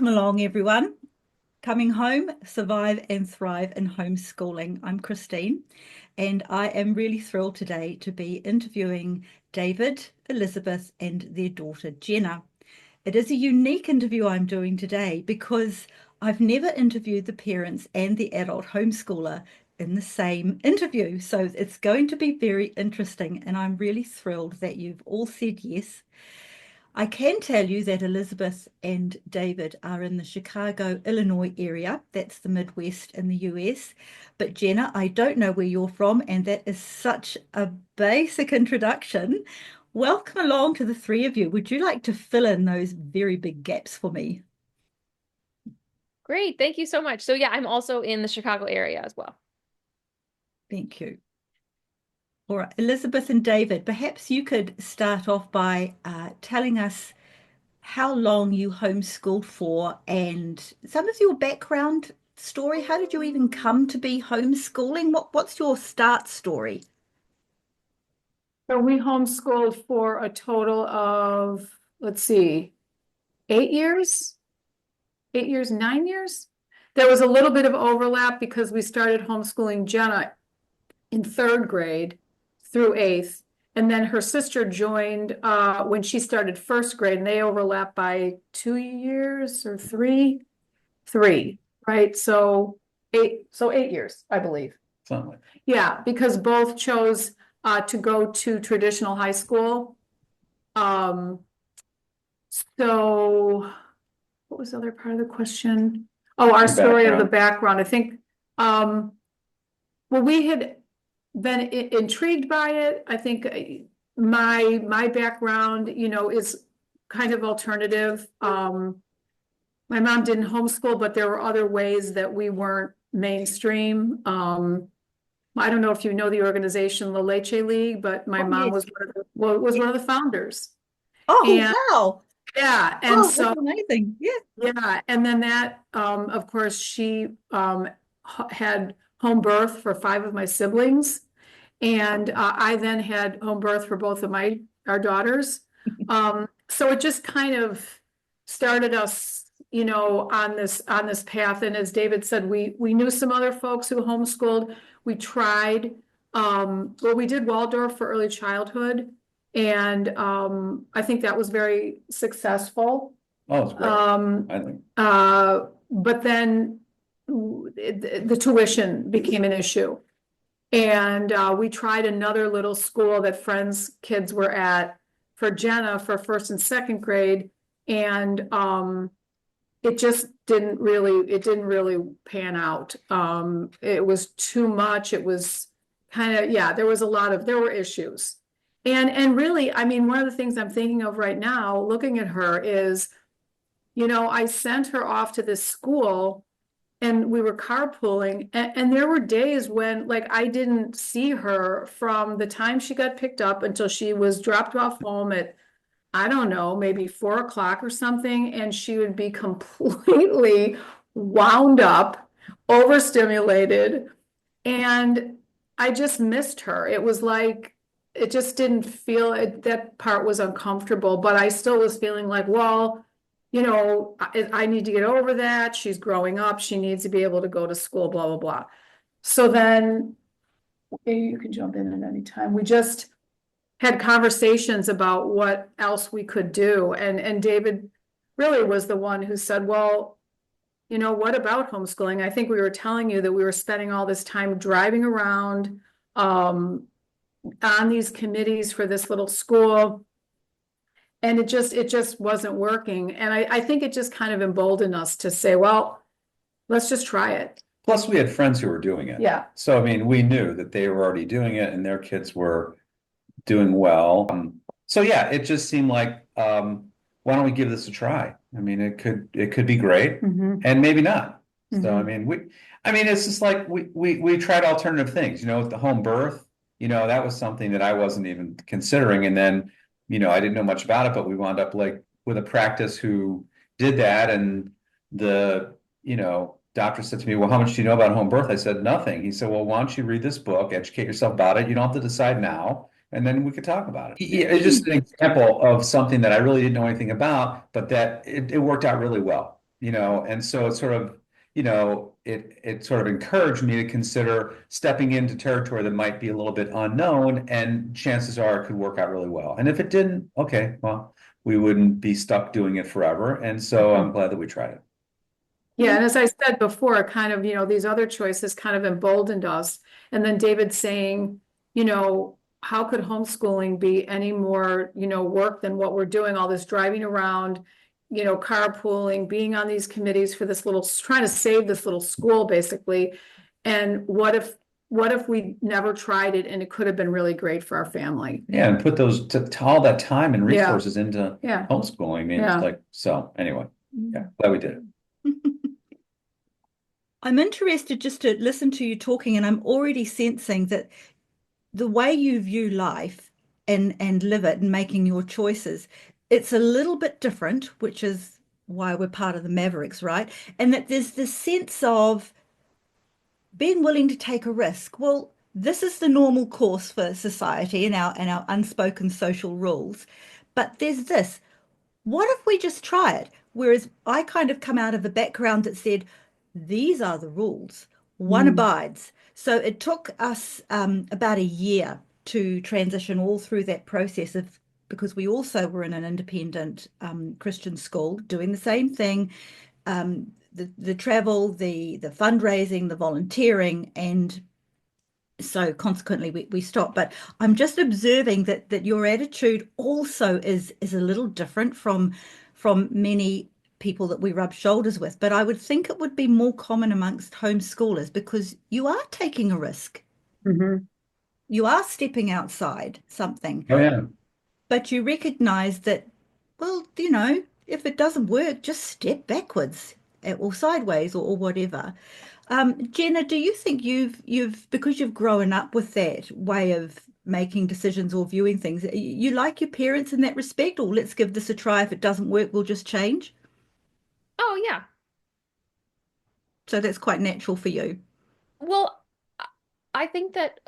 Welcome along, everyone. Coming home, survive and thrive in homeschooling. I'm Christine, and I am really thrilled today to be interviewing David, Elizabeth, and their daughter, Jenna. It is a unique interview I'm doing today because I've never interviewed the parents and the adult homeschooler in the same interview. So it's going to be very interesting, and I'm really thrilled that you've all said yes. I can tell you that Elizabeth and David are in the Chicago, Illinois area. That's the Midwest in the US. But Jenna, I don't know where you're from, and that is such a basic introduction. Welcome along to the three of you. Would you like to fill in those very big gaps for me? Great. Thank you so much. So yeah, I'm also in the Chicago area as well. Thank you. All right, Elizabeth and David, perhaps you could start off by telling us how long you homeschooled for and some of your background story. How did you even come to be homeschooling? What's your start story? So we homeschooled for a total of, let's see, 8 years, 8 years, 9 years. There was a little bit of overlap because we started homeschooling Jenna in third grade through eighth. And then her sister joined when she started first grade, and they overlapped by 2 years or three, right? So 8 years, I believe. Something like Yeah, because both chose to go to traditional high school. So what was the other part of the question? Oh, our Your story of the background. background. I think, well, we had been intrigued by it. I think my background, is kind of alternative. My mom didn't homeschool, but there were other ways that we weren't mainstream. I don't know if you know the organization La Leche League, but my Oh, mom yes. was one of the founders. Oh, And wow. yeah, and Oh, so that's amazing. Yeah. yeah, and then that of course she had home birth for five of my siblings, and I then had home birth for both of our daughters. So it just kind of started us, on this path. And as David said, we knew some other folks who homeschooled. We tried, well, we did Waldorf for early childhood, and I think that was very successfful. Oh, it's great. I think. But then the tuition became an issue. And we tried another little school that friends' kids were at for Jenna for first and second grade. And it just didn't really pan out. It was too much. It was kind of, yeah, there were issues. And really, I mean, one of the things I'm thinking of right now, looking at her, is, I sent her off to this school and we were carpooling, and there were days when, like, I didn't see her from the time she got picked up until she was dropped off home at, I don't know, maybe 4 o'clock or something, and she would be completely wound up, overstimulated, and I just missed her. It was like, it just didn't feel it, that part was uncomfortable, but I still was feeling like, well, I need to get over that. She's growing up. She needs to be able to go to school, blah, blah, blah. So then you can jump in at any time. We just had conversations about what else we could do. And David really was the one who said, well, what about homeschooling? I think we were telling you that we were spending all this time driving around on these committees for this little school. And it just wasn't working. And I think it just kind of emboldened us to say, well, let's just try it. Plus, we had friends who were doing it. Yeah. So, I mean, we knew that they were already doing it and their kids were doing well. So yeah, it just seemed like, why don't we give this a try? I mean, it could be great and maybe not. So, I mean, it's just like we tried alternative things, with the home birth, that was something that I wasn't even considering. And then, I didn't know much about it, but we wound up like with a practice who did that. And the, doctor said to me, well, how much do you know about home birth? I said, nothing. He said, well, why don't you read this book, educate yourself about it. You don't have to decide now. And then we could talk about it. It's just an example of something that I really didn't know anything about, but that it worked out really well. and so it's sort of, it sort of encouraged me to consider stepping into territory that might be a little bit unknown, and chances are it could work out really well. And if it didn't, okay, well, we wouldn't be stuck doing it forever. And so I'm glad that we tried it. Yeah, and as I said before, kind of, these other choices kind of emboldened us. And then David saying, how could homeschooling be any more, work than what we're doing, all this driving around, carpooling, being on these committees for this trying to save this little school, basically. And what if we never tried it and it could have been really great for our family? Yeah, and put those all that time and Yeah. resources into Yeah. homeschooling. I mean, Yeah. it's like, so anyway, yeah, glad we did it. I'm interested just to listen to you talking, and I'm already sensing that the way you view life and live it and making your choices, it's a little bit different, which is why we're part of the Mavericks, right? And that there's this sense of being willing to take a risk. Well, this is the normal course for society and our unspoken social rules. But there's this. What if we just try it? Whereas I kind of come out of a background that said, these are the rules. One abides. So it took us about a year to transition all through that process because we also were in an independent Christian school doing the same thing. The travel, the fundraising, the volunteering, and so consequently we stopped. But I'm just observing that your attitude also is a little different from many people that we rub shoulders with. But I would think it would be more common amongst homeschoolers because you are taking a risk. Mhm. You are stepping outside something, Oh yeah. but you recognize that, well, if it doesn't work, just step backwards or sideways or whatever. Jenna, do you think because you've grown up with that way of making decisions or viewing things, you like your parents in that respect, or let's give this a try. If it doesn't work, we'll just change? Oh, yeah. So that's quite natural for you. Well, I think that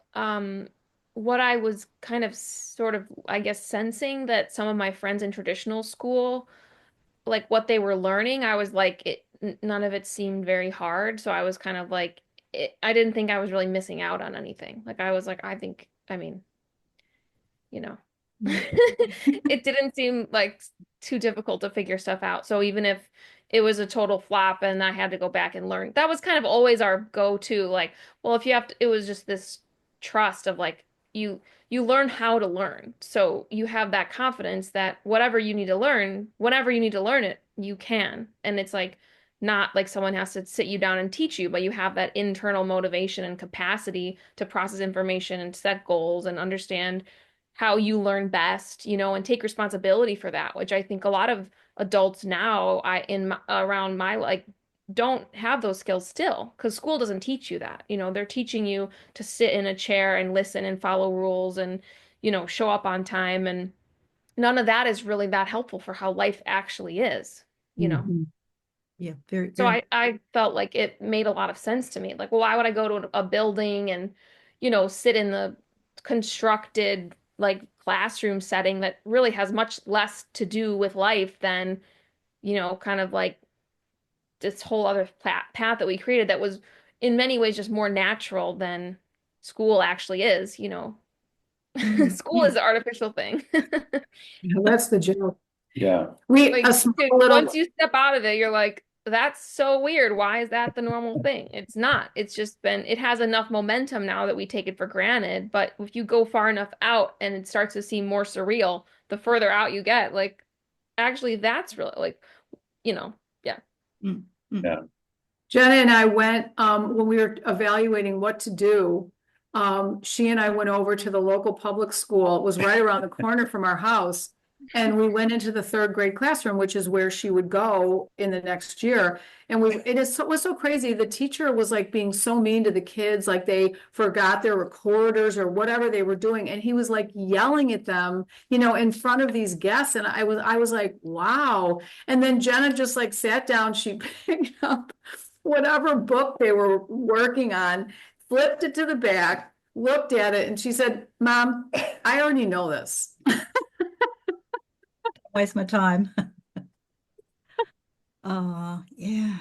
what I was kind of sort of, I guess, sensing that some of my friends in traditional school, like what they were learning, I was like, none of it seemed very hard. So I was kind of like, I didn't think I was really missing out on anything. Like I was like, I mean, you know, it didn't seem like too difficult to figure stuff out. So even if it was a total flop and I had to go back and learn, that was kind of always our go-to. Like, well, if you have to, it was just this trust of like you learn how to learn. So you have that confidence that whatever you need to learn, whenever you need to learn it, you can. And it's like not like someone has to sit you down and teach you, but you have that internal motivation and capacity to process information and set goals and understand how you learn best, and take responsibility for that, which I think a lot of adults now around my like don't have those skills still because school doesn't teach you that. They're teaching you to sit in a chair and listen and follow rules and, show up on time. And none of that is really that helpful for how life actually is. Mhm. Yeah, very, So very. I felt like it made a lot of sense to me. Like, well, why would I go to a building and, sit in the constructed like classroom setting that really has much less to do with life than, kind of like this whole other path that we created that was in many ways just more natural than school actually is. School is the artificial thing. That's the joke. Yeah. Like, A small dude, little, once you step out of it, you're like, that's so weird. Why is that the normal thing? It's not. It's just it has enough momentum now that we take it for granted. But if you go far enough out and it starts to seem more surreal, the further out you get, like, actually, that's really like, yeah. Mm, mm. Yeah. Jenna and I went, when we were evaluating what to do, she and I went over to the local public school. It was right around the corner from our house. And we went into the third grade classroom, which is where she would go in the next year. And it was so crazy. The teacher was like being so mean to the kids, like they forgot their recorders or whatever they were doing. And he was like yelling at them, in front of these guests. And I was like, wow. And then Jenna just like sat down, she picked up whatever book they were working on, flipped it to the back, looked at it, and she said, Mom, I already know this. Waste my time. Yeah.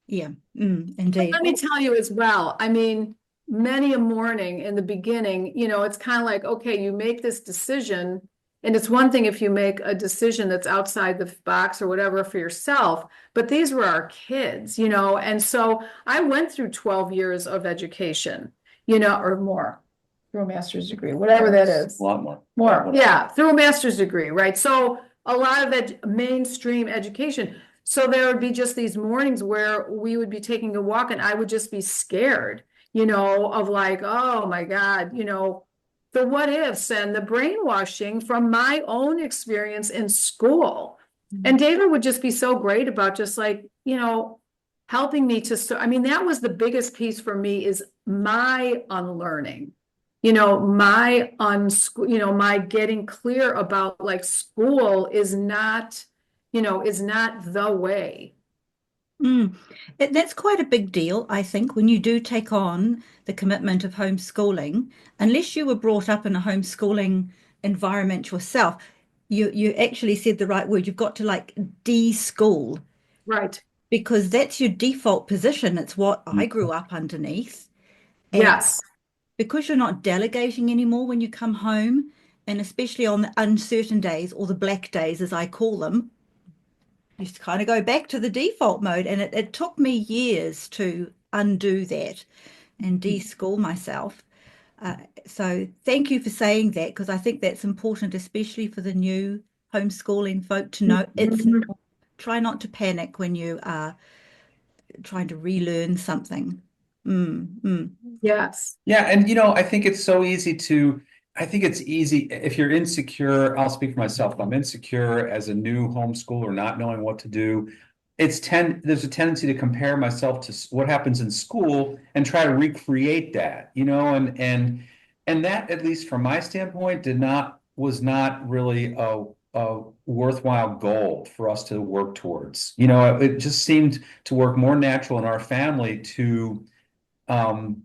Yeah. But Indeed. let me tell you as well, I mean, many a morning in the beginning, it's kind of like, okay, you make this decision. And it's one thing if you make a decision that's outside the box or whatever for yourself, but these were our kids, and so I went through 12 years of education, or more, through a master's degree, whatever that is. A lot more. More, yeah, through a master's degree, right? So a lot of mainstream education. So there would be just these mornings where we would be taking a walk and I would just be scared, of like, oh my God, the what ifs and the brainwashing from my own experience in school. And David would just be so great about just like, helping me to, I mean, that was the biggest piece for me is my unlearning. My getting clear about like school is not the way. Mm. That's quite a big deal, I think, when you do take on the commitment of homeschooling, unless you were brought up in a homeschooling environment yourself. You actually said the right word. You've got to like de-school Right. because that's your default position. It's what I Mm. grew up underneath. And Yes. because you're not delegating anymore when you come home, and especially on the uncertain days or the black days, as I call them, you just kind of go back to the default mode. And it took me years to undo that and de-school myself. So thank you for saying that, because I think that's important, especially for the new homeschooling folk to know it's Mhm. try not to panic when you are trying to relearn something. Mm, mm. Yes. Yeah, and I think it's so easy I think it's easy if you're insecure. I'll speak for myself. If I'm insecure as a new homeschooler, not knowing what to do, there's a tendency to compare myself to what happens in school and try to recreate that, and that, at least from my standpoint, was not really a worthwhile goal for us to work towards. It just seemed to work more natural in our family to um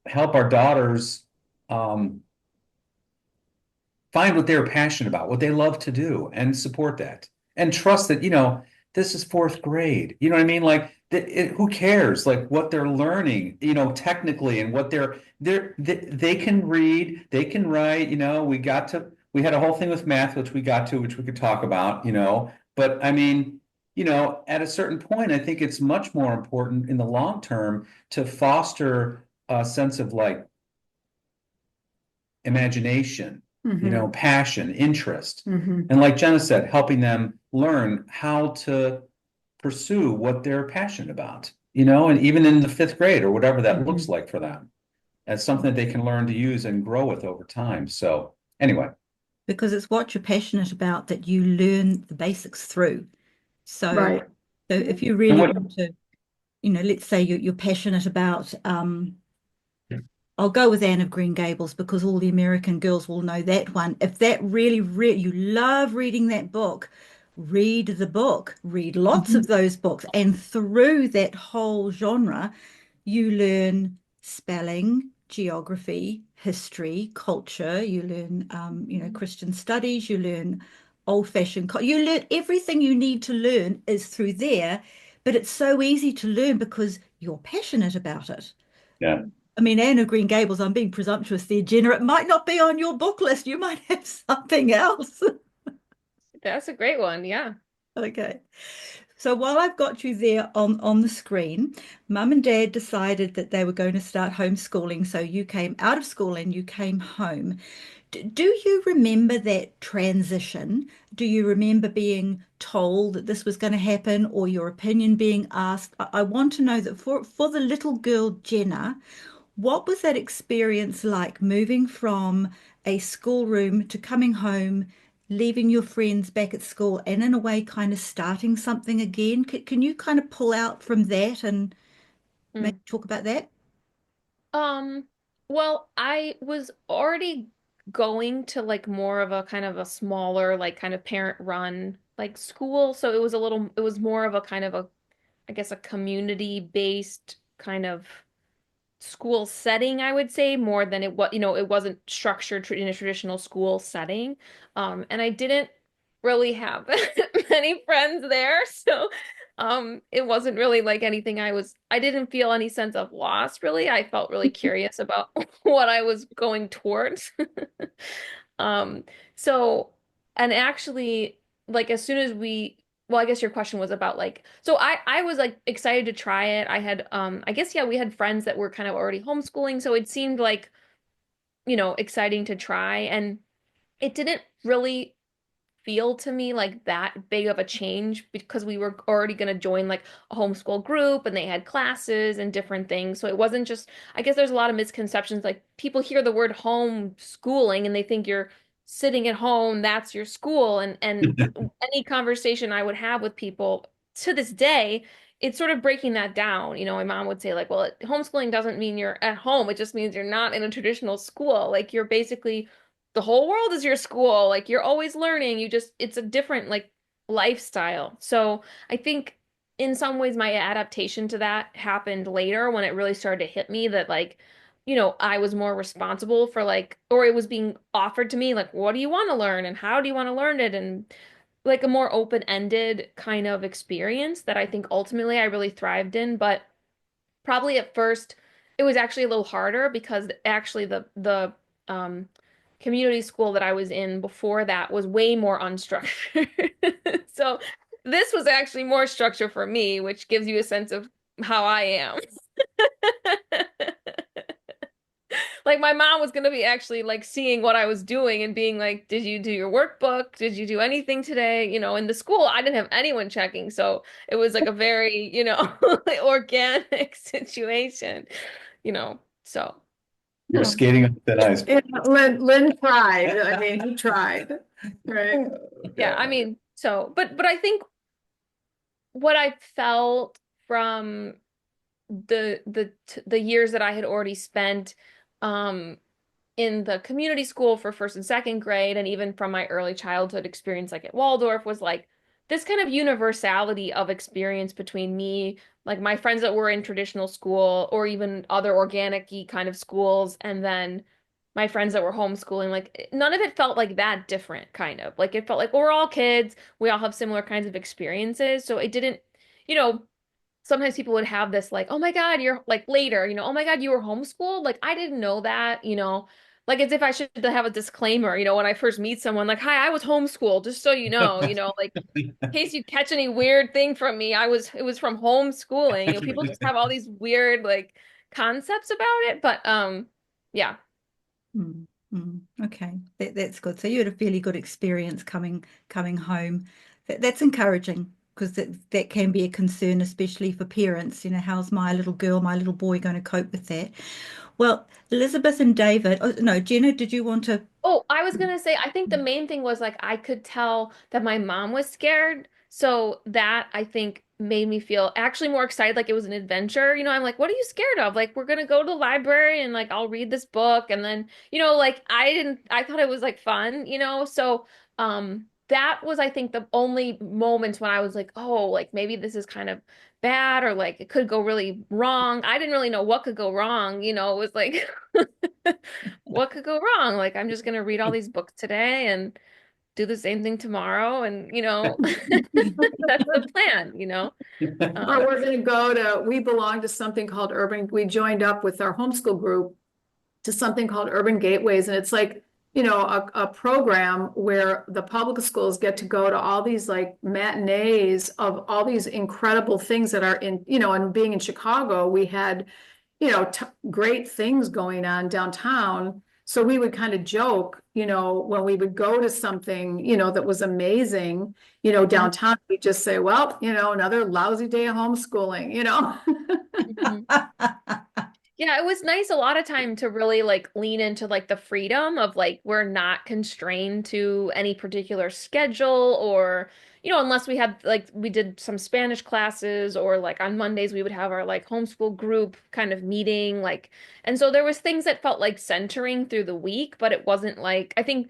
help our daughters um, find what they're passionate about, what they love to do, and support that, and trust that this is fourth grade. You know what I mean? Like, who cares? Like what they're learning, technically, and what they can read, they can write. We had a whole thing with math, which we could talk about. But I mean. At a certain point, I think it's much more important in the long term to foster a sense of like imagination, Mhm. passion, interest. Mhm. And like Jenna said, helping them learn how to pursue what they're passionate about, and even in the fifth grade or whatever that looks Mhm. like for them. That's something that they can learn to use and grow with over time. So anyway, Because it's what you're passionate about that you learn the basics through. So, Right. so if you and really what, want to, let's say you're passionate about, I'll go with Anne of Green Gables because all the American girls will know that one. If that really, you love reading that book, read the book, read lots Mhm. of those books, and through that whole genre, you learn spelling, geography, history, culture. You learn, Christian studies. You learn old-fashioned. You learn everything you need to learn is through there, but it's so easy to learn because you're passionate about it. yeah. I mean, Anne of Green Gables, I'm being presumptuous there, Jenna. It might not be on your book list. You might have something else. That's a great one. Yeah. Okay. So while I've got you there on the screen, Mum and Dad decided that they were going to start homeschooling. So you came out of school and you came home. Do you remember that transition? Do you remember being told that this was going to happen or your opinion being asked? I want to know that for the little girl Jenna, what was that experience like moving from a schoolroom to coming home, leaving your friends back at school, and in a way, kind of starting something again? Can you kind of pull out from that and maybe Mm. talk about that? Um, well, I was already going to like more of a kind of a smaller, like kind of parent run like school. So it was more of a kind of I guess, a community based kind of school setting, I would say, more than it was, it wasn't structured in a traditional school setting. And I didn't really have many friends there. So it wasn't really like anything I didn't feel any sense of loss really. I felt really curious about what I was going towards. Um, so and actually like as soon as well, I guess your question was about like so I was like excited to try it. I had I guess yeah, we had friends that were kind of already homeschooling, so it seemed like, exciting to try, and it didn't really feel to me like that big of a change because we were already going to join like a homeschool group and they had classes and different things. So it wasn't just, I guess there's a lot of misconceptions. Like people hear the word homeschooling and they think you're sitting at home, that's your school. And any conversation I would have with people to this day, it's sort of breaking that down. My mom would say like, well, homeschooling doesn't mean you're at home. It just means you're not in a traditional school. Like you're basically the whole world is your school. Like you're always learning. It's a different like lifestyle. So I think in some ways my adaptation to that happened later when it really started to hit me that like, I was more responsible for like, or it was being offered to me, like, what do you want to learn and how do you want to learn it? And like a more open-ended kind of experience that I think ultimately I really thrived in. But probably at first it was actually a little harder because actually the community school that I was in before that was way more unstructured. So this was actually more structure for me, which gives you a sense of how I am. Like my mom was gonna be actually like seeing what I was doing and being like, did you do your workbook? Did you do anything today? In the school, I didn't have anyone checking. So it was like a very, like, organic situation, so. You're skating on thin ice. Yeah, Lynn tried, I mean, he tried, right? Yeah, I mean, so, but I think what I felt from the years that I had already spent, um, in the community school for first and second grade, and even from my early childhood experience, like at Waldorf, was like this kind of universality of experience between me, like my friends that were in traditional school, or even other organic-y kind of schools, and then my friends that were homeschooling. Like none of it felt like that different, kind of. Like it felt like we're all kids, we all have similar kinds of experiences. So it didn't, you know, sometimes people would have this like, oh my God, you're like later, oh my God, you were homeschooled. Like I didn't know that, like as if I should have a disclaimer, when I first meet someone, like, hi, I was homeschooled, just so like in case you catch any weird thing from me, it was from homeschooling. People just have all these weird like concepts about it. But yeah. Mm, okay, that's good. So you had a fairly good experience coming home. That's encouraging because that can be a concern, especially for parents. How's my little girl, my little boy going to cope with that? Well, Elizabeth and David. Oh, no, Jenna, did you want to? Oh, I was gonna say, I think the main thing was like I could tell that my mom was scared. So that I think made me feel actually more excited, like it was an adventure. I'm like, what are you scared of? Like, we're gonna go to the library and like I'll read this book and then, like I thought it was like fun, So that was I think the only moments when I was like, oh, like maybe this is kind of bad or like it could go really wrong. I didn't really know what could go wrong, it was like what could go wrong? Like, I'm just gonna read all these books today and do the same thing tomorrow, and that's the plan. Or Um, we're gonna we belong to something called we joined up with our homeschool group to something called Urban Gateways, and it's like, a program where the public schools get to go to all these like matinees of all these incredible things that are in, and being in Chicago, we had, great things going on downtown. So we would kind of joke, when we would go to something, that was amazing, downtown, we just say, well, another lousy day of homeschooling. mhm. Yeah, it was nice a lot of time to really like lean into like the freedom of like we're not constrained to any particular schedule or unless we had like we did some Spanish classes or like on Mondays we would have our like homeschool group kind of meeting like and so there was things that felt like centering through the week, but it wasn't like I think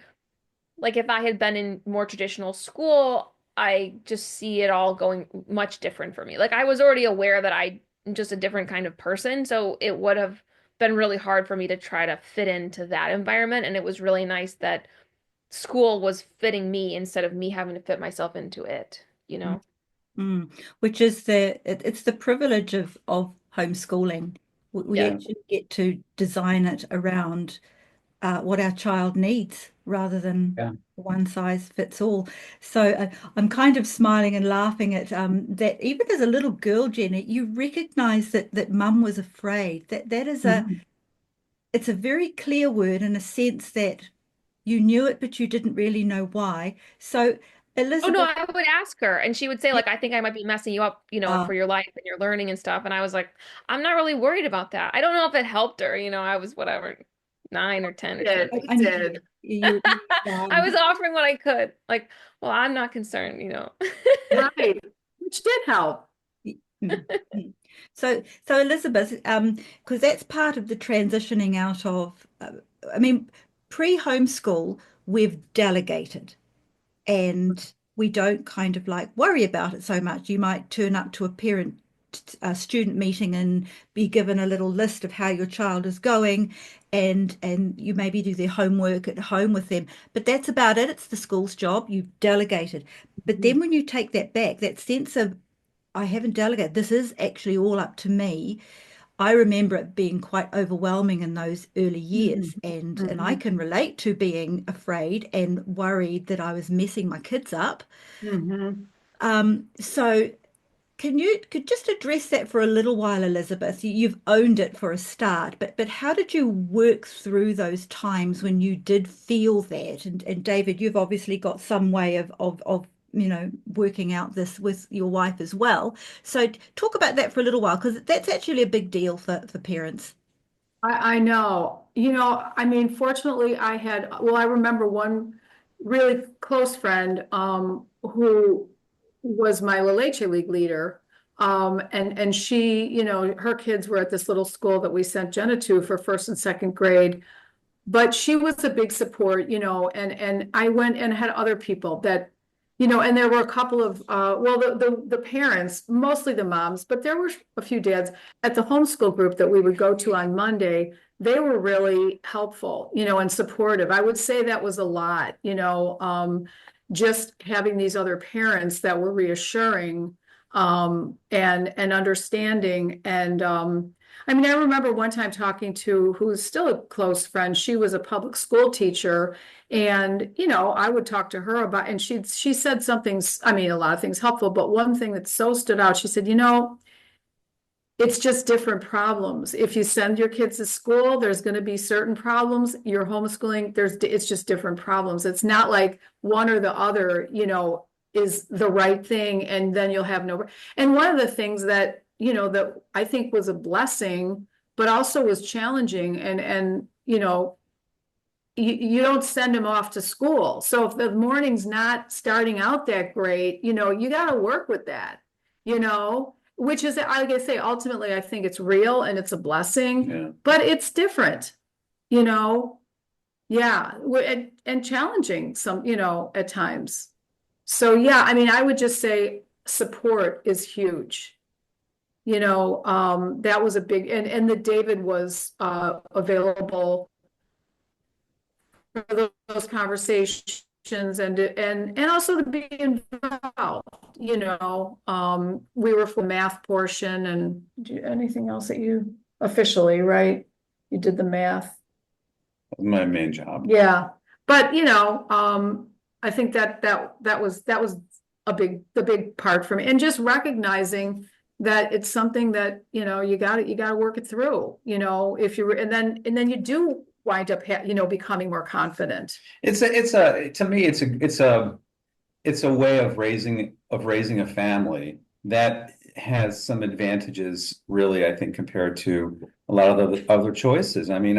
like if I had been in more traditional school, I just see it all going much different for me. Like I was already aware that I'm just a different kind of person, so it would have been really hard for me to try to fit into that environment. And it was really nice that school was fitting me instead of me having to fit myself into it, you know? Which is it's the privilege of homeschooling. We Yeah. actually get to design it around what our child needs rather than Yeah. one size fits all. So I'm kind of smiling and laughing at that. Even as a little girl, Jenna, you recognize that mum was afraid. That is Mhm. it's a very clear word in a sense that you knew it, but you didn't really know why. So Oh no, Elizabeth, I would ask her and she would say yeah, like, I think I might be messing you up, you know, for your life and your learning and stuff. And I was like, I'm not really worried about that. I don't know if it helped her, you know, I was whatever, 9 or 10 or Did, something. I know did. you I was offering what I could. Like, well, I'm not concerned, you know. Right, which did help. Mm, mm. So Elizabeth, because that's part of the transitioning out of, I mean, pre-homeschool, we've delegated and we don't kind of like worry about it so much. You might turn up to a student meeting and be given a little list of how your child is going, and you maybe do their homework at home with them. But that's about it. It's the school's job. You've delegated. But then when you take that back, that sense of I haven't delegated. This is actually all up to me. I remember it being quite overwhelming in those early Mhm. years, and I Mhm. can relate to being afraid and worried that I was messing my kids up. Mhm. So can you could just address that for a little while, Elizabeth? You've owned it for a start, but how did you work through those times when you did feel that? And David, you've obviously got some way of working out this with your wife as well. So talk about that for a little while because that's actually a big deal for parents. I know, I mean, fortunately I remember one really close friend, who was my La Leche League leader. And she, her kids were at this little school that we sent Jenna to for first and second grade. But she was a big support, and I went and had other people that, and there were a couple of, well, the parents, mostly the moms, but there were a few dads at the homeschool group that we would go to on Monday. They were really helpful, and supportive. I would say that was a lot, just having these other parents that were reassuring, and understanding. And I mean, I remember one time talking to who's still a close friend. She was a public school teacher, and I would talk to her about, and she said something. I mean, a lot of things helpful, but one thing that so stood out. She said, it's just different problems. If you send your kids to school, there's going to be certain problems. You're homeschooling, it's just different problems. It's not like one or the other, is the right thing, and then you'll have no. And one of the things that, that I think was a blessing, but also was challenging, and you don't send them off to school. So if the morning's not starting out that great, you got to work with that, which is, like I say, ultimately, I think it's real and it's a blessing, Yeah. but it's different, you know? Yeah, and challenging at times. So yeah, I mean, I would just say support is huge. That was a big, and that David was available for those conversations, and also to be involved, we were for the math portion. And anything else that you officially, right? You did the math. My main job. Yeah, but I think that was the big part for me, and just recognizing that it's something that, you gotta work it through, if you were, and then you do wind up, becoming more confident. To me, it's a way of raising a family that has some advantages, really, I think, compared to a lot of the other choices. I mean,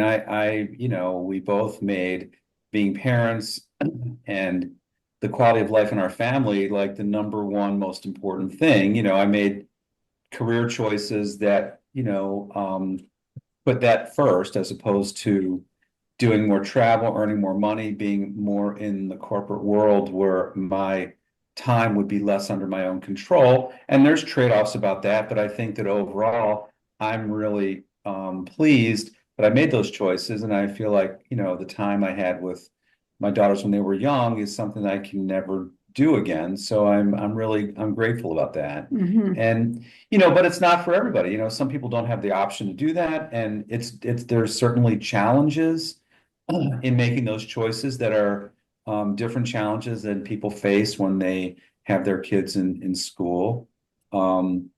we both made being parents and the quality of life in our family like the number one most important thing. I made career choices that, put that first as opposed to doing more travel, earning more money, being more in the corporate world where my time would be less under my own control. And there's trade-offs about that, but I think that overall, I'm really pleased that I made those choices. And I feel like, the time I had with my daughters when they were young is something that I can never do again. So I'm grateful about that. Mhm. And but it's not for everybody. Some people don't have the option to do that, and there's certainly challenges in making those choices that are different challenges than people face when they have their kids in school. Um,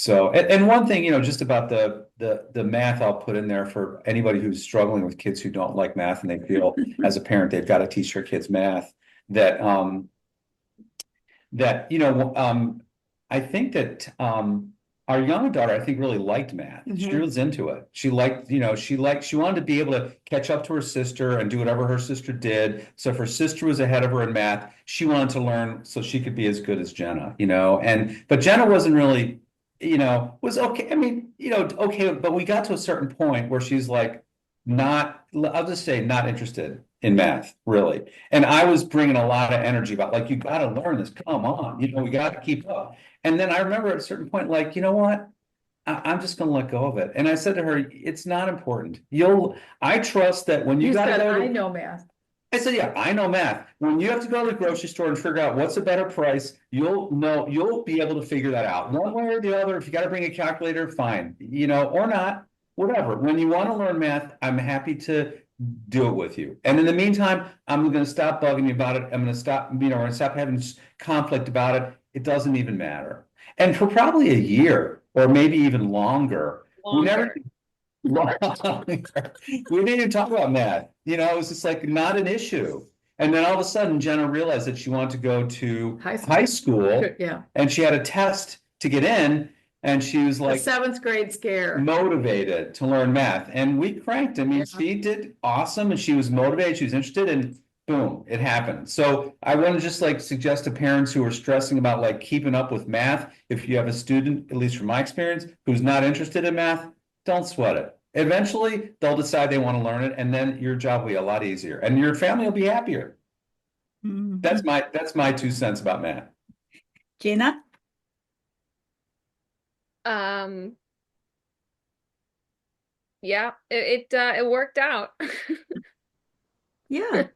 and one thing, just about the math I'll put in there for anybody who's struggling with kids who don't like math and they feel as a parent they've got to teach their kids math, that I think that our young daughter, I think, really liked math. She was into it. She wanted to be able to catch up to her sister and do whatever her sister did. So if her sister was ahead of her in math, she wanted to learn so she could be as good as Jenna, but Jenna wasn't really, was okay. I mean, okay, but we got to a certain point where she's like, I'll just say not interested in math, really. And I was bringing a lot of energy about, like, you got to learn this. Come on, we got to keep up. And then I remember at a certain point, like, you know what? I'm just going to let go of it. And I said to her, it's not important. I trust that when you got to said, go I know math. I said, yeah, I know math. When you have to go to the grocery store and figure out what's a better price, you'll be able to figure that out. One way or the other, if you got to bring a calculator, fine, or not, whatever. When you want to learn math, I'm happy to do it with you. And in the meantime, I'm going to stop bugging you about it. I'm going to stop, we're going to stop having conflict about it. It doesn't even matter. And for probably a year or maybe even longer. We never we didn't even talk about math. It was just like not an issue. And then all of a sudden, Jenna realized that she wanted to go to high school. Yeah. And she had a test to get in, and she was A like 7th grade scare. motivated to learn math. And we cranked. I mean, she did awesome, and she was motivated, she was interested, and boom, it happened. So I want to just like suggest to parents who are stressing about like keeping up with math, if you have a student, at least from my experience, who's not interested in math, don't sweat it. Eventually, they'll decide they want to learn it, and then your job will be a lot easier, and your family will be happier. Mhm. That's my 2 cents about math. Jenna? Yeah, it worked out. Yeah,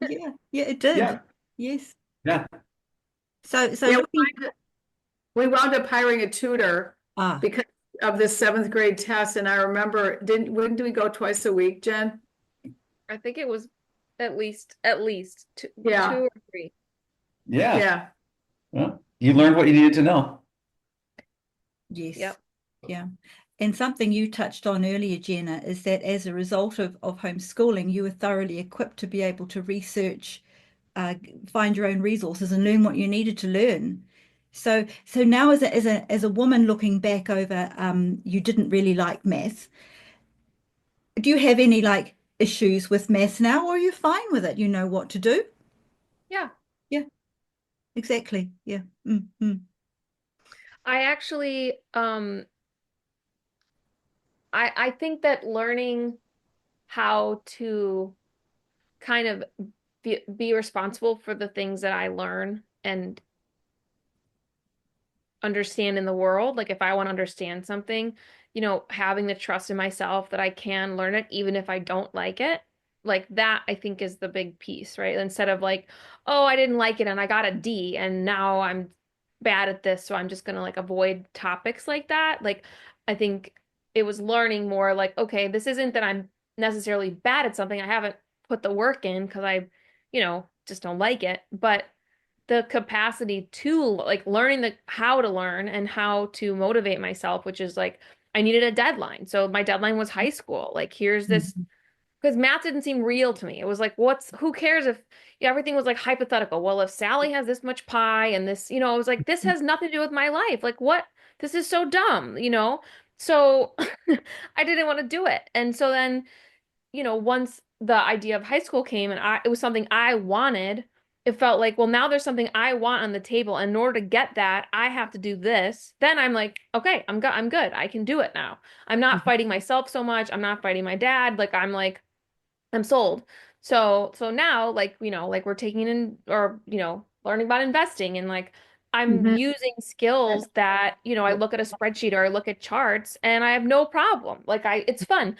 it did. Yeah. Yes. Yeah. So Yeah, looking, we wound up hiring a tutor because of this 7th grade test. And I remember, wouldn't we go twice a week, Jen? I think it was at least two, Yeah. 2 or 3. Yeah. Yeah. Well, you learned what you needed to know. yes. Yep. Yeah. And something you touched on earlier, Jenna, is that as a result of homeschooling, you were thoroughly equipped to be able to research, find your own resources and learn what you needed to learn. So now as a woman looking back over, you didn't really like math. Do you have any like issues with math now, or are you fine with it? You know what to do? Yeah. Yeah, exactly. Yeah. Mm-hmm. I actually I think that learning how to kind of be responsible for the things that I learn and understand in the world, like if I want to understand something, having the trust in myself that I can learn it even if I don't like it, like that I think is the big piece, right? Instead of like, oh, I didn't like it and I got a D and now I'm bad at this, so I'm just gonna like avoid topics like that. Like I think it was learning more like, okay, this isn't that I'm necessarily bad at something. I haven't put the work in because I, just don't like it, but the capacity to like learning how to learn and how to motivate myself, which is like I needed a deadline. So my deadline was high school. Like here's this, because math didn't seem real to me. It was like, who cares if everything was like hypothetical. Well, if Sally has this much pie and this, I was like, this has nothing to do with my life. Like what? This is so dumb. So I didn't want to do it. And so then, once the idea of high school came and it was something I wanted, it felt like, well, now there's something I want on the table. And in order to get that, I have to do this. Then I'm like, okay, I'm good. I can do it now. I'm not fighting myself so much. I'm not fighting my dad. Like, I'm sold. So now, like, like we're taking in or, learning about investing and like, I'm using skills that, I look at a spreadsheet or I look at charts and I have no problem. Like it's fun.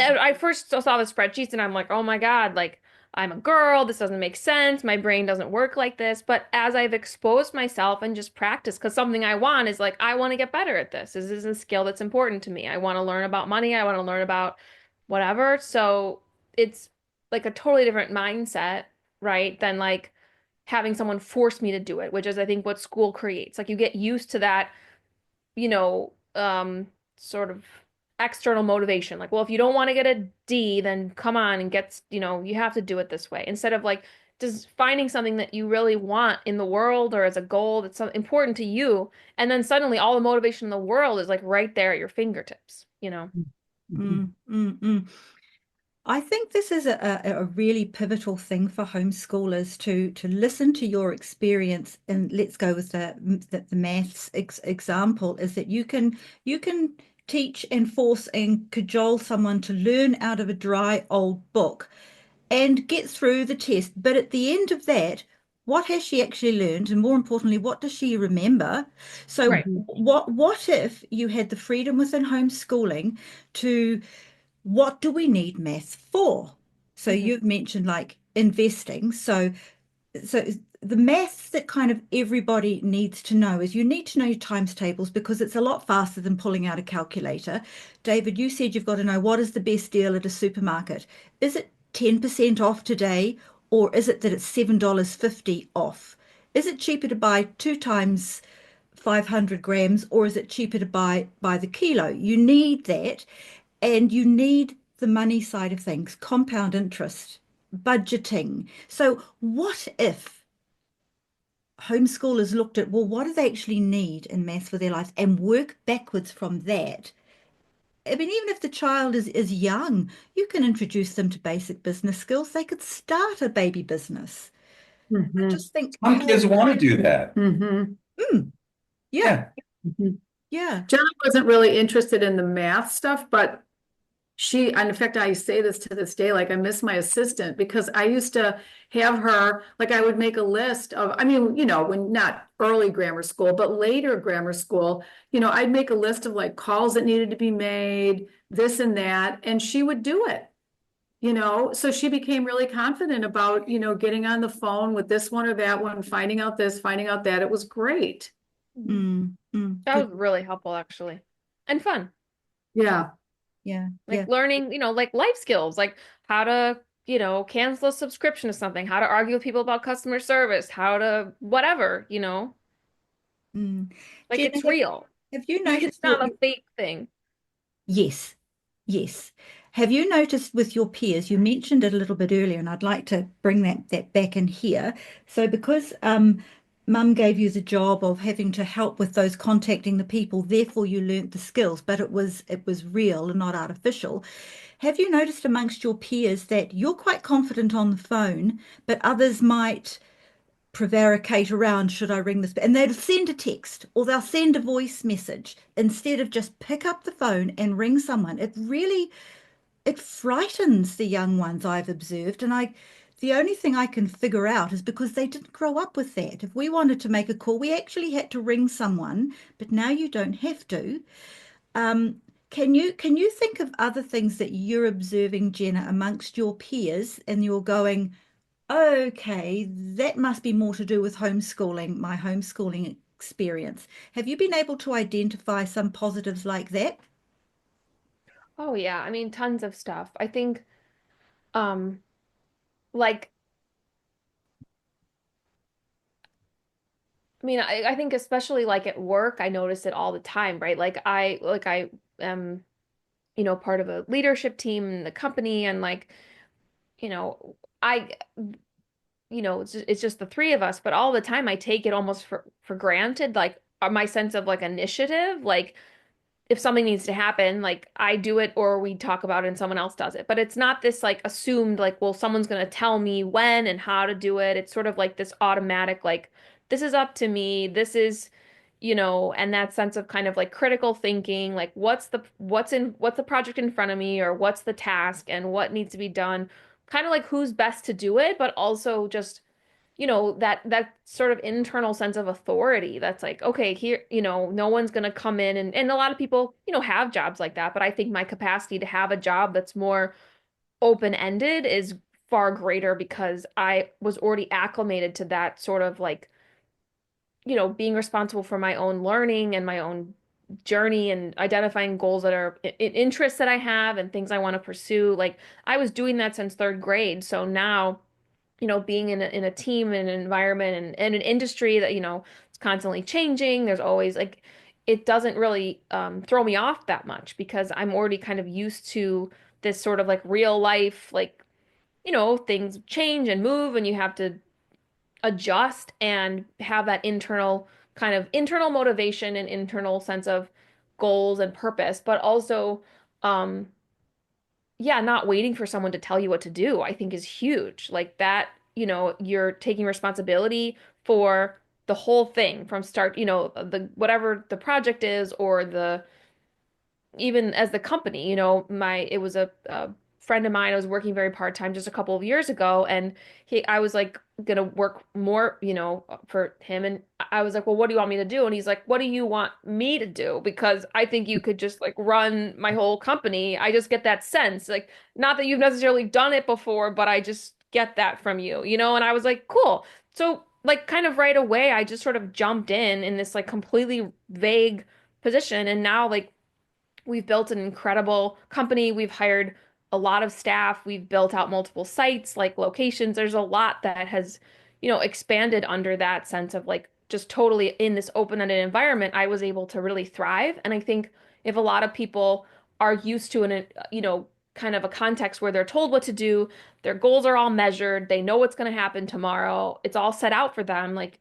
I first saw the spreadsheets and I'm like, oh my God, like I'm a girl, this doesn't make sense, my brain doesn't work like this. But as I've exposed myself and just practiced, because something I want is like, I want to get better at this. This is a skill that's important to me. I want to learn about money, I want to learn about whatever. So it's like a totally different mindset, right? Than like having someone force me to do it, which is I think what school creates. Like you get used to that, you know, sort of external motivation. Like, well, if you don't want to get a D, then come on and get, you have to do it this way. Instead of like just finding something that you really want in the world or as a goal that's important to you, and then suddenly all the motivation in the world is like right there at your fingertips, you know? Mm, mm, mm. I think this is a really pivotal thing for homeschoolers to listen to your experience. And let's go with the maths example, is that you can teach and force and cajole someone to learn out of a dry old book and get through the test. But at the end of that, what has she actually learned? And more importantly, what does she remember? So Right. what if you had the freedom within homeschooling to what do we need maths for? So Mhm. you've mentioned like investing. So the maths that kind of everybody needs to know is you need to know your times tables because it's a lot faster than pulling out a calculator. David, you said you've got to know what is the best deal at a supermarket. Is it 10% off today, or is it that it's $7.50 off? Is it cheaper to buy two times 500 grams, or is it cheaper to buy by the kilo? You need that, and you need the money side of things, compound interest, budgeting. So what if homeschoolers looked at, well, what do they actually need in maths for their life and work backwards from that? I mean, even if the child is young, you can introduce them to basic business skills. They could start a baby business. I Mhm. just think Some how, kids want to do that. Mhm. yeah, Yeah. Mhm. yeah. Jenna wasn't really interested in the math stuff, but and in fact, I say this to this day, like I miss my assistant because I used to have her, like I would make a list of, I mean, when not early grammar school, but later grammar school, I'd make a list of like calls that needed to be made, this and that, and she would do it. So she became really confident about, getting on the phone with this one or that one, finding out this, finding out that. It was great. That Good. was really helpful, actually. And fun. Yeah. Yeah, Like yeah. learning, like life skills, like how to, cancel a subscription to something, how to argue with people about customer service, how to whatever. Mm. Like Jenna, it's real. have you It's noticed not a fake thing. yes, yes. Have you noticed with your peers, you mentioned it a little bit earlier, and I'd like to bring that back in here. So because Mum gave you the job of having to help with those contacting the people, therefore you learnt the skills, but it was real and not artificial. Have you noticed amongst your peers that you're quite confident on the phone, but others might prevaricate around, should I ring this? And they'll send a text or they'll send a voice message instead of just pick up the phone and ring someone. It frightens the young ones I've observed. And the only thing I can figure out is because they didn't grow up with that. If we wanted to make a call, we actually had to ring someone, but now you don't have to. Um, can you think of other things that you're observing, Jenna, amongst your peers, and you're going, okay, that must be more to do with homeschooling, my homeschooling experience. Have you been able to identify some positives like that? Oh yeah, I mean tons of stuff. I think um like I think especially like at work, I notice it all the time, right? Like I am, part of a leadership team in the company and like, I it's just the three of us, but all the time I take it almost for granted, like my sense of like initiative, like if something needs to happen, like I do it or we talk about it and someone else does it. But it's not this like assumed like, well, someone's going to tell me when and how to do it. It's sort of like this automatic, like, this is up to me. This is, and that sense of kind of like critical thinking, like what's the project in front of me or what's the task and what needs to be done, kind of like who's best to do it, but also just that sort of internal sense of authority that's like, okay, here, no one's going to come in and a lot of people, have jobs like that, but I think my capacity to have a job that's more open-ended is far greater because I was already acclimated to that sort of like, being responsible for my own learning and my own journey and identifying goals that are interests that I have and things I want to pursue. Like I was doing that since third grade. So now, being in a team and an environment and an industry that, it's constantly changing. There's always like, it doesn't really throw me off that much because I'm already kind of used to this sort of like real life, like, things change and move and you have to adjust and have that internal motivation and internal sense of goals and purpose, but also, um, yeah, not waiting for someone to tell you what to do, I think is huge. Like that, you're taking responsibility for the whole thing from start, the whatever the project is or the even as the company, it was a friend of mine. I was working very part-time just a couple of years ago, and I was like gonna work more, for him, and I was like, well, what do you want me to do? And he's like, what do you want me to do? Because I think you could just like run my whole company. I just get that sense, like, not that you've necessarily done it before, but I just get that from you, And I was like, cool. So like kind of right away, I just sort of jumped in this like completely vague position, and now like we've built an incredible company. We've hired a lot of staff. We've built out multiple sites, like locations. There's a lot that has, expanded under that sense of like just totally in this open-ended environment. I was able to really thrive. And I think if a lot of people are used to kind of a context where they're told what to do, their goals are all measured, they know what's going to happen tomorrow, it's all set out for them. Like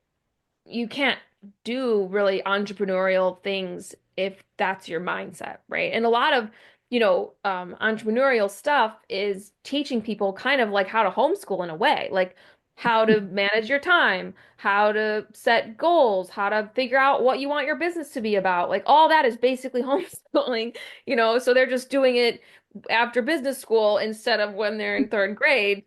you can't do really entrepreneurial things if that's your mindset, right? And a lot of, entrepreneurial stuff is teaching people kind of like how to homeschool in a way, like how to manage your time, how to set goals, how to figure out what you want your business to be about. Like all that is basically homeschooling, so they're just doing it after business school instead of when they're in third grade,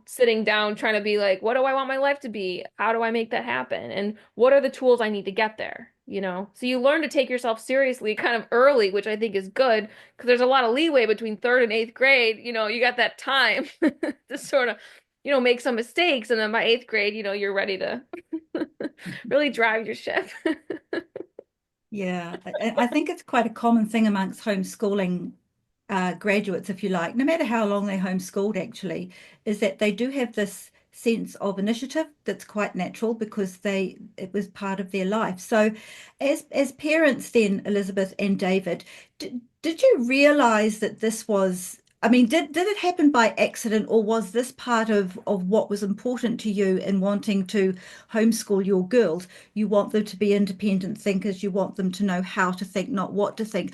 sitting down trying to be like, what do I want my life to be? How do I make that happen? And what are the tools I need to get there? So you learn to take yourself seriously kind of early, which I think is good because there's a lot of leeway between third and eighth grade. You got that time to sort of, make some mistakes. And then by eighth grade, you're ready to really drive your ship. Yeah, I think it's quite a common thing amongst homeschooling graduates, if you like, no matter how long they homeschooled actually, is that they do have this sense of initiative that's quite natural because it was part of their life. So as parents then, Elizabeth and David, did you realize that this was, I mean, did it happen by accident, or was this part of what was important to you in wanting to homeschool your girls? You want them to be independent thinkers, you want them to know how to think, not what to think.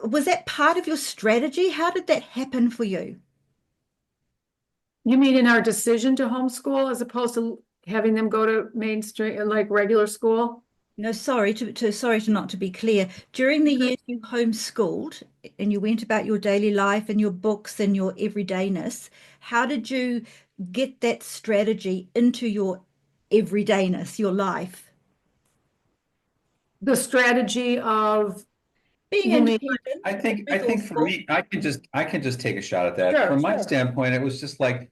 Was that part of your strategy? How did that happen for you? You mean in our decision to homeschool as opposed to having them go to mainstream, like regular school? No, sorry to not to be clear. During the years you homeschooled and you went about your daily life and your books and your everydayness, how did you get that strategy into your everydayness, your life? The strategy of, Being you mean, independent, I think for resourceful. me, I can just take a shot at that. Sure, From my sure. standpoint, it was just like,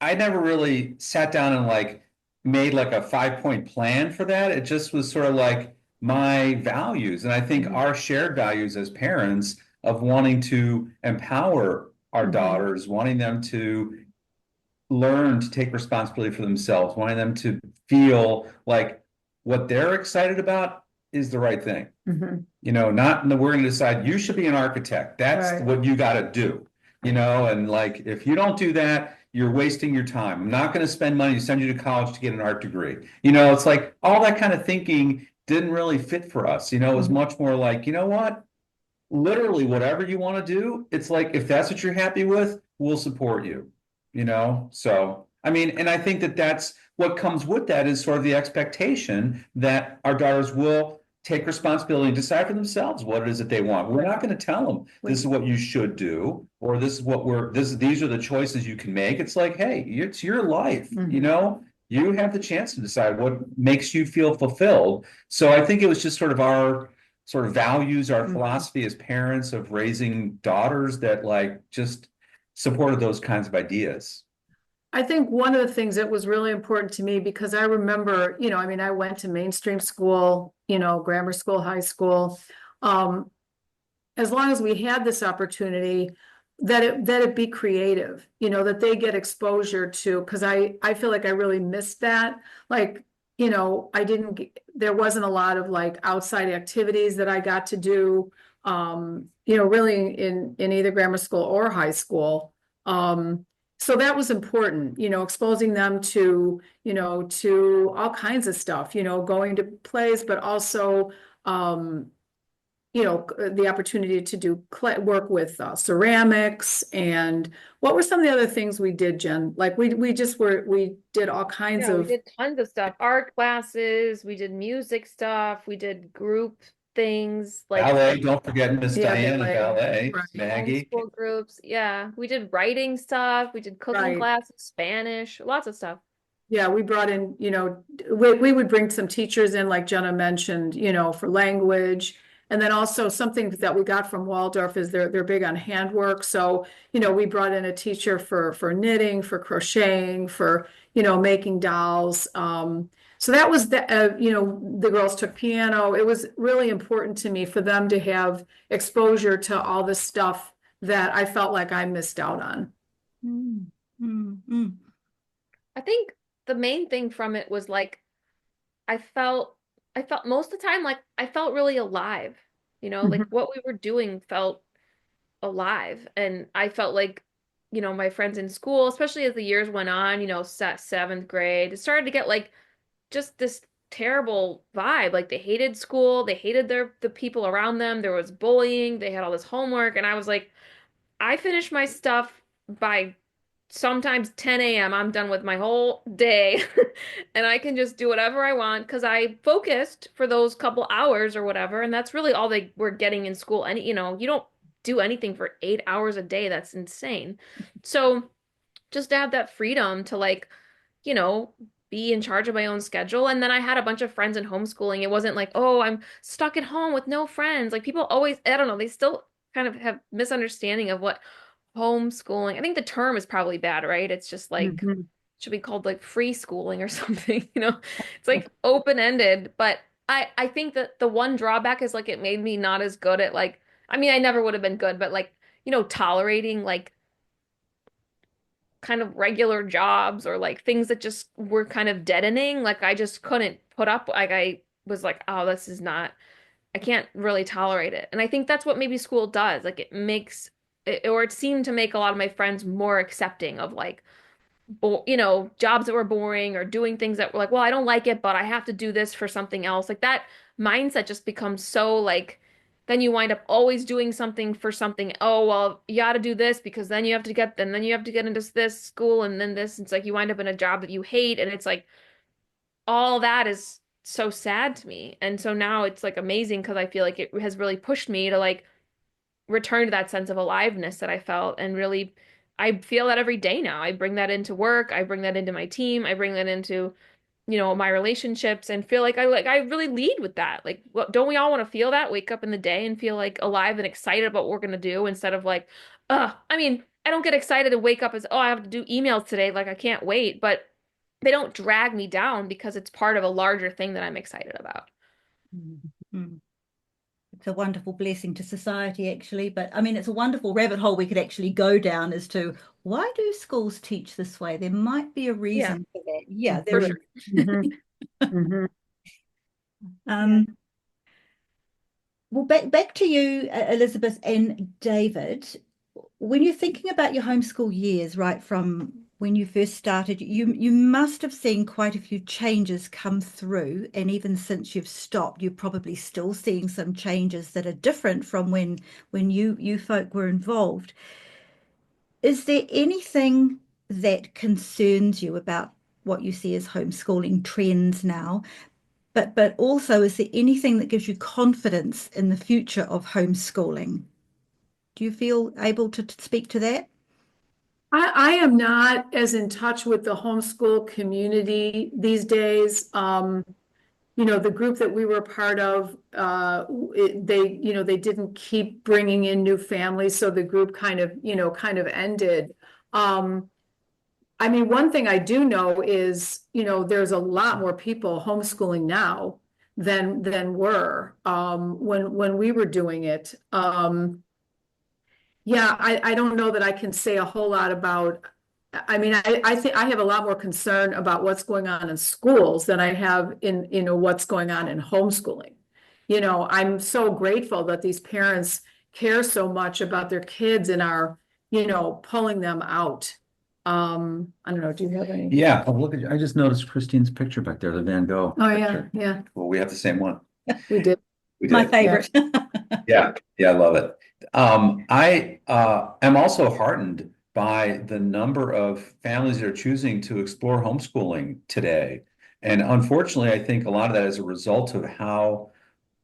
I never really sat down and like made like a 5-point plan for that. It just was sort of like my values. And I think our shared values as parents of wanting to empower our daughters, wanting them to learn to take responsibility for themselves, wanting them to feel like what they're excited about is the right thing. Mhm. Not we're going to decide you should be an architect. That's Right. what you got to do. And like if you don't do that, you're wasting your time. I'm not going to spend money to send you to college to get an art degree. It's like all that kind of thinking didn't really fit for us. It was much more like, you know what? Literally whatever you want to do, it's like if that's what you're happy with, we'll support you. So I mean, and I think that that's what comes with that is sort of the expectation that our daughters will take responsibility and decide for themselves what it is that they want. We're not going to tell them this is what you should do, or this is what these are the choices you can make. It's like, hey, it's your life, you have the chance to decide what makes you feel fulfilled. So I think it was just sort of our sort of values, our philosophy as parents of raising daughters that like just supported those kinds of ideas. I think one of the things that was really important to me, because I remember, I mean, I went to mainstream school, grammar school, high school. As long as we had this opportunity, that it be creative, that they get exposure to, because I feel like I really missed that. Like, there wasn't a lot of like outside activities that I got to do, really in either grammar school or high school. So that was important, exposing them to all kinds of stuff, going to plays, but also, the opportunity to do work with ceramics. And what were some of the other things we did, Jen? Like we did all kinds Yeah, we of, did tons of stuff. Art classes, we did music stuff, we did group things like Ballet, don't forget Miss Yeah, Diane and ballet. ballet, Right. Maggie. homeschool groups. Yeah, we did writing stuff, we did cooking Right. classes, Spanish, lots of stuff. Yeah, we brought in, we would bring some teachers in, like Jenna mentioned, for language. And then also something that we got from Waldorf is they're big on handwork. So, we brought in a teacher for knitting, for crocheting, for, making dolls. So that was the girls took piano. It was really important to me for them to have exposure to all this stuff that I felt like I missed out on. Mm, mm, mm. I think the main thing from it was like I felt I felt most of the time like I felt really alive. Like what we were doing felt alive. And I felt like, my friends in school, especially as the years went on, seventh grade, it started to get like just this terrible vibe. Like they hated school, they hated the people around them. There was bullying, they had all this homework, and I was like, I finished my stuff by sometimes 10 a.m. I'm done with my whole day and I can just do whatever I want because I focused for those couple hours or whatever. And that's really all they were getting in school. And, you don't do anything for 8 hours a day. That's insane. So just to have that freedom to like, you know, be in charge of my own schedule. And then I had a bunch of friends in homeschooling. It wasn't like, oh, I'm stuck at home with no friends. Like people always, I don't know, they still kind of have misunderstanding of what homeschooling. I think the term is probably bad, right? It's just like Mhm. should be called like free schooling or something, It's like open-ended, but I think that the one drawback is like it made me not as good at like I mean, I never would have been good, but like, tolerating like kind of regular jobs or like things that just were kind of deadening. Like I just couldn't put up like I was like, oh, this is not I can't really tolerate it. And I think that's what maybe school does. Like it makes it, or it seemed to make a lot of my friends more accepting of like jobs that were boring or doing things that were like, well, I don't like it, but I have to do this for something else. Like that mindset just becomes so like then you wind up always doing something for something. Oh, well, you got to do this because then you have to get and then you have to get into this school and then this. It's like you wind up in a job that you hate and it's like all that is so sad to me. And so now it's like amazing because I feel like it has really pushed me to like return to that sense of aliveness that I felt and really I feel that every day now. I bring that into work, I bring that into my team, I bring that into, my relationships and feel like I really lead with that. Like don't we all want to feel that? Wake up in the day and feel like alive and excited about what we're gonna do instead of like, I mean, I don't get excited to wake up as, oh, I have to do emails today, like I can't wait, but they don't drag me down because it's part of a larger thing that I'm excited about. Mm. It's a wonderful blessing to society, actually. But I mean, it's a wonderful rabbit hole we could actually go down as to why do schools teach this way? There might be a Yeah, reason for that. Yeah, for there is. sure. Mhm. Mhm. Um, well, back to you, Elizabeth and David. When you're thinking about your homeschool years, right from when you first started, you must have seen quite a few changes come through, and even since you've stopped, you're probably still seeing some changes that are different from when you folk were involved. Is there anything that concerns you about what you see as homeschooling trends now? But also, is there anything that gives you confidence in the future of homeschooling? Do you feel able to speak to that? I am not as in touch with the homeschool community these days. the group that we were part of, they didn't keep bringing in new families, so the group kind of ended. I mean, one thing I do know is, there's a lot more people homeschooling now than were, when we were doing it. Yeah, I don't know that I can say a whole lot about, I mean, I think I have a lot more concern about what's going on in schools than I have in, what's going on in homeschooling. I'm so grateful that these parents care so much about their kids and are, pulling them out. I don't know, do you have any? Yeah, oh, look I just noticed Christine's picture back there, the Van Gogh Oh, yeah, picture. yeah, Well, we have the same one. we did. We My did. favorite. Yeah, I love it. I am also heartened by the number of families that are choosing to explore homeschooling today. And unfortunately, I think a lot of that is a result of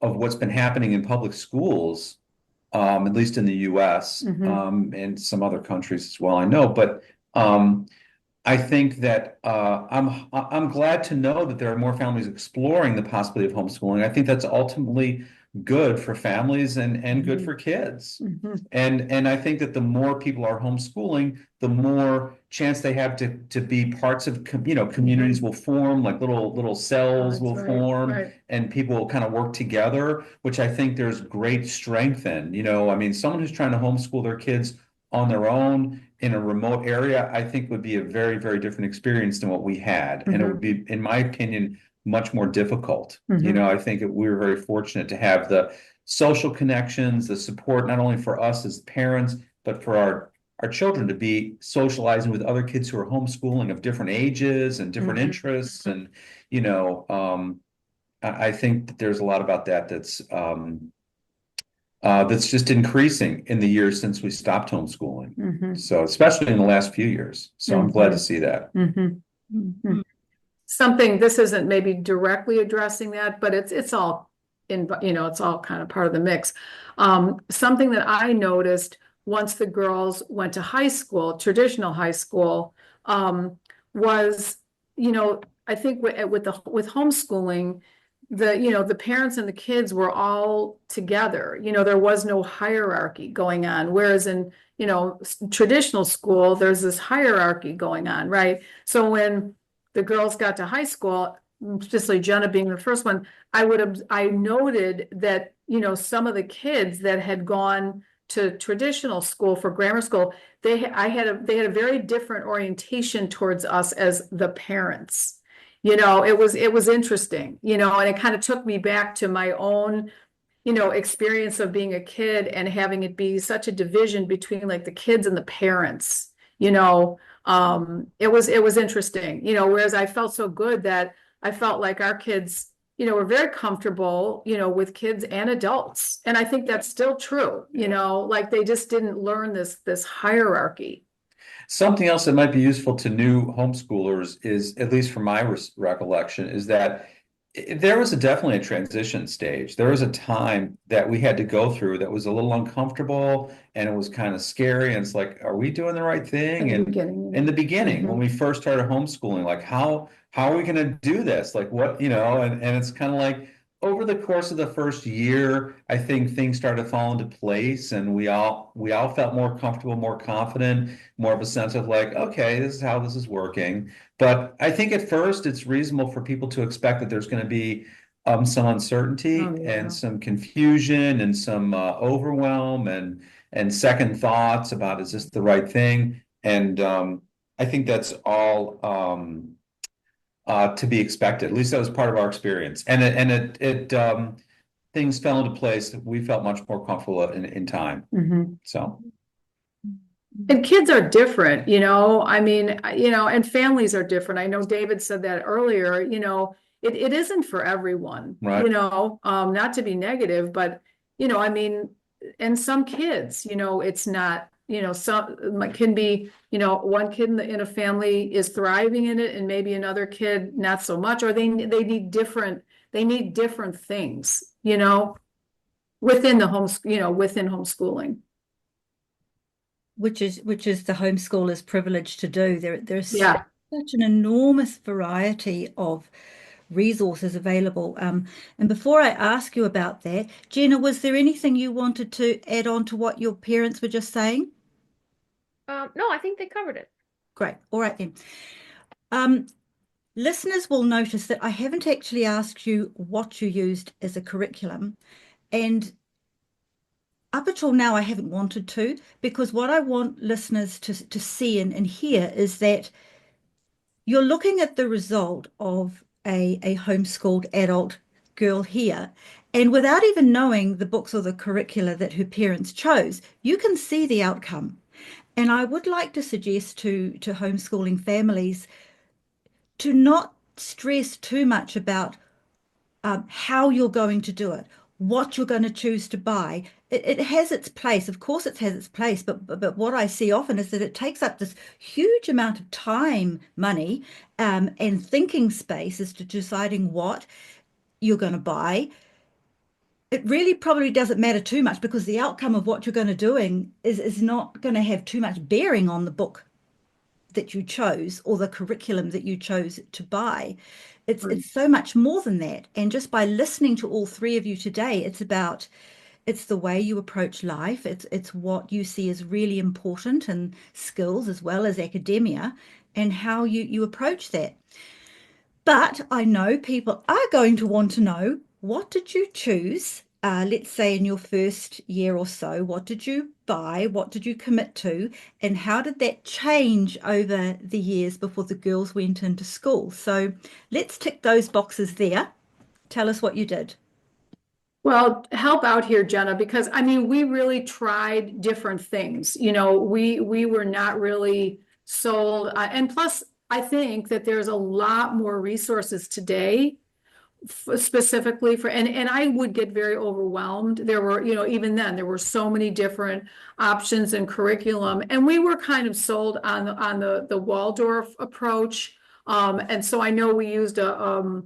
what's been happening in public schools, at least in the US, and some other countries as well, I know. But I think that I'm glad to know that there are more families exploring the possibility of homeschooling. I think that's ultimately good for families and good for kids. And I think that the more people are homeschooling, the more chance they have to be parts of communities will form, like little cells will form, right. and people will kind of work together, which I think there's great strength in. I mean, someone who's trying to homeschool their kids on their own in a remote area, I think would be a very, very different experience than what we had. And it would be, in my opinion, much more difficult. I think we were very fortunate to have the social connections, the support, not only for us as parents, but for our children to be socializing with other kids who are homeschooling of different ages and different interests. And, I think that there's a lot about that that's just increasing in the years since we stopped homeschooling. So especially in the last few years. So I'm glad to see that. Something, this isn't maybe directly addressing that, but it's all it's all kind of part of the mix. Something that I noticed once the girls went to high school, traditional high school, was, I think with homeschooling, the parents and the kids were all together. There was no hierarchy going on, whereas in traditional school there's this hierarchy going on, right? So when the girls got to high school, especially Jenna being the first one, I noted that some of the kids that had gone to traditional school for grammar school, they had a very different orientation towards us as the parents. It was interesting, and it kind of took me back to my own, experience of being a kid and having it be such a division between like the kids and the parents. It was interesting, whereas I felt so good that I felt like our kids, were very comfortable, with kids and adults. And I think that's still true, like they just didn't learn this hierarchy. Something else that might be useful to new homeschoolers is, at least from my recollection, is that there was definitely a transition stage. There was a time that we had to go through that was a little uncomfortable and it was kind of scary. And it's like, are we doing the right thing? And in the beginning, when we first started homeschooling, like how are we going to do this? Like what, and it's kind of like over the course of the first year, I think things started to fall into place and we all felt more comfortable, more confident, more of a sense of like, okay, this is how this is working. But I think at first it's reasonable for people to expect that there's going to be some uncertainty and some confusion and some overwhelm and second thoughts about, is this the right thing? And I think that's all to be expected. At least that was part of our experience. And it things fell into place. We felt much more comfortable in time. So. And kids are different, I mean, and families are different. I know David said that earlier, it isn't for everyone, right. Not to be negative, but, I mean, and some kids, it's not, some can be, one kid in a family is thriving in it and maybe another kid not so much, or they need different things, within the within homeschooling. Which is the homeschooler's privilege to do. There's such an enormous variety of resources available. And before I ask you about that, Jenna, was there anything you wanted to add on to what your parents were just saying? No, I think they covered it. Great. All right then. Um, Listeners will notice that I haven't actually asked you what you used as a curriculum. And up until now, I haven't wanted to, because what I want listeners to see and hear is that you're looking at the result of a homeschooled adult girl here. And without even knowing the books or the curricula that her parents chose, you can see the outcome. And I would like to suggest to homeschooling families to not stress too much about how you're going to do it, what you're going to choose to buy. It has its place. Of course, it has its place. But what I see often is that it takes up this huge amount of time, money, and thinking space as to deciding what you're going to buy. It really probably doesn't matter too much because the outcome of what you're going to doing is not going to have too much bearing on the book that you chose or the curriculum that you chose to buy. It's so much more than that. And just by listening to all three of you today, it's the way you approach life. It's what you see as really important and skills as well as academia and how you approach that. But I know people are going to want to know, what did you choose? Let's say in your first year or so, what did you buy? What did you commit to? And how did that change over the years before the girls went into school? So let's tick those boxes there. Tell us what you did. Well, help out here, Jenna, because I mean, we really tried different things. You know, we were not really sold. And plus, I think that there's a lot more resources today specifically for, and I would get very overwhelmed. There were, you know, even then there were so many different options and curriculum, and we were kind of sold on the Waldorf approach. And so I know we used a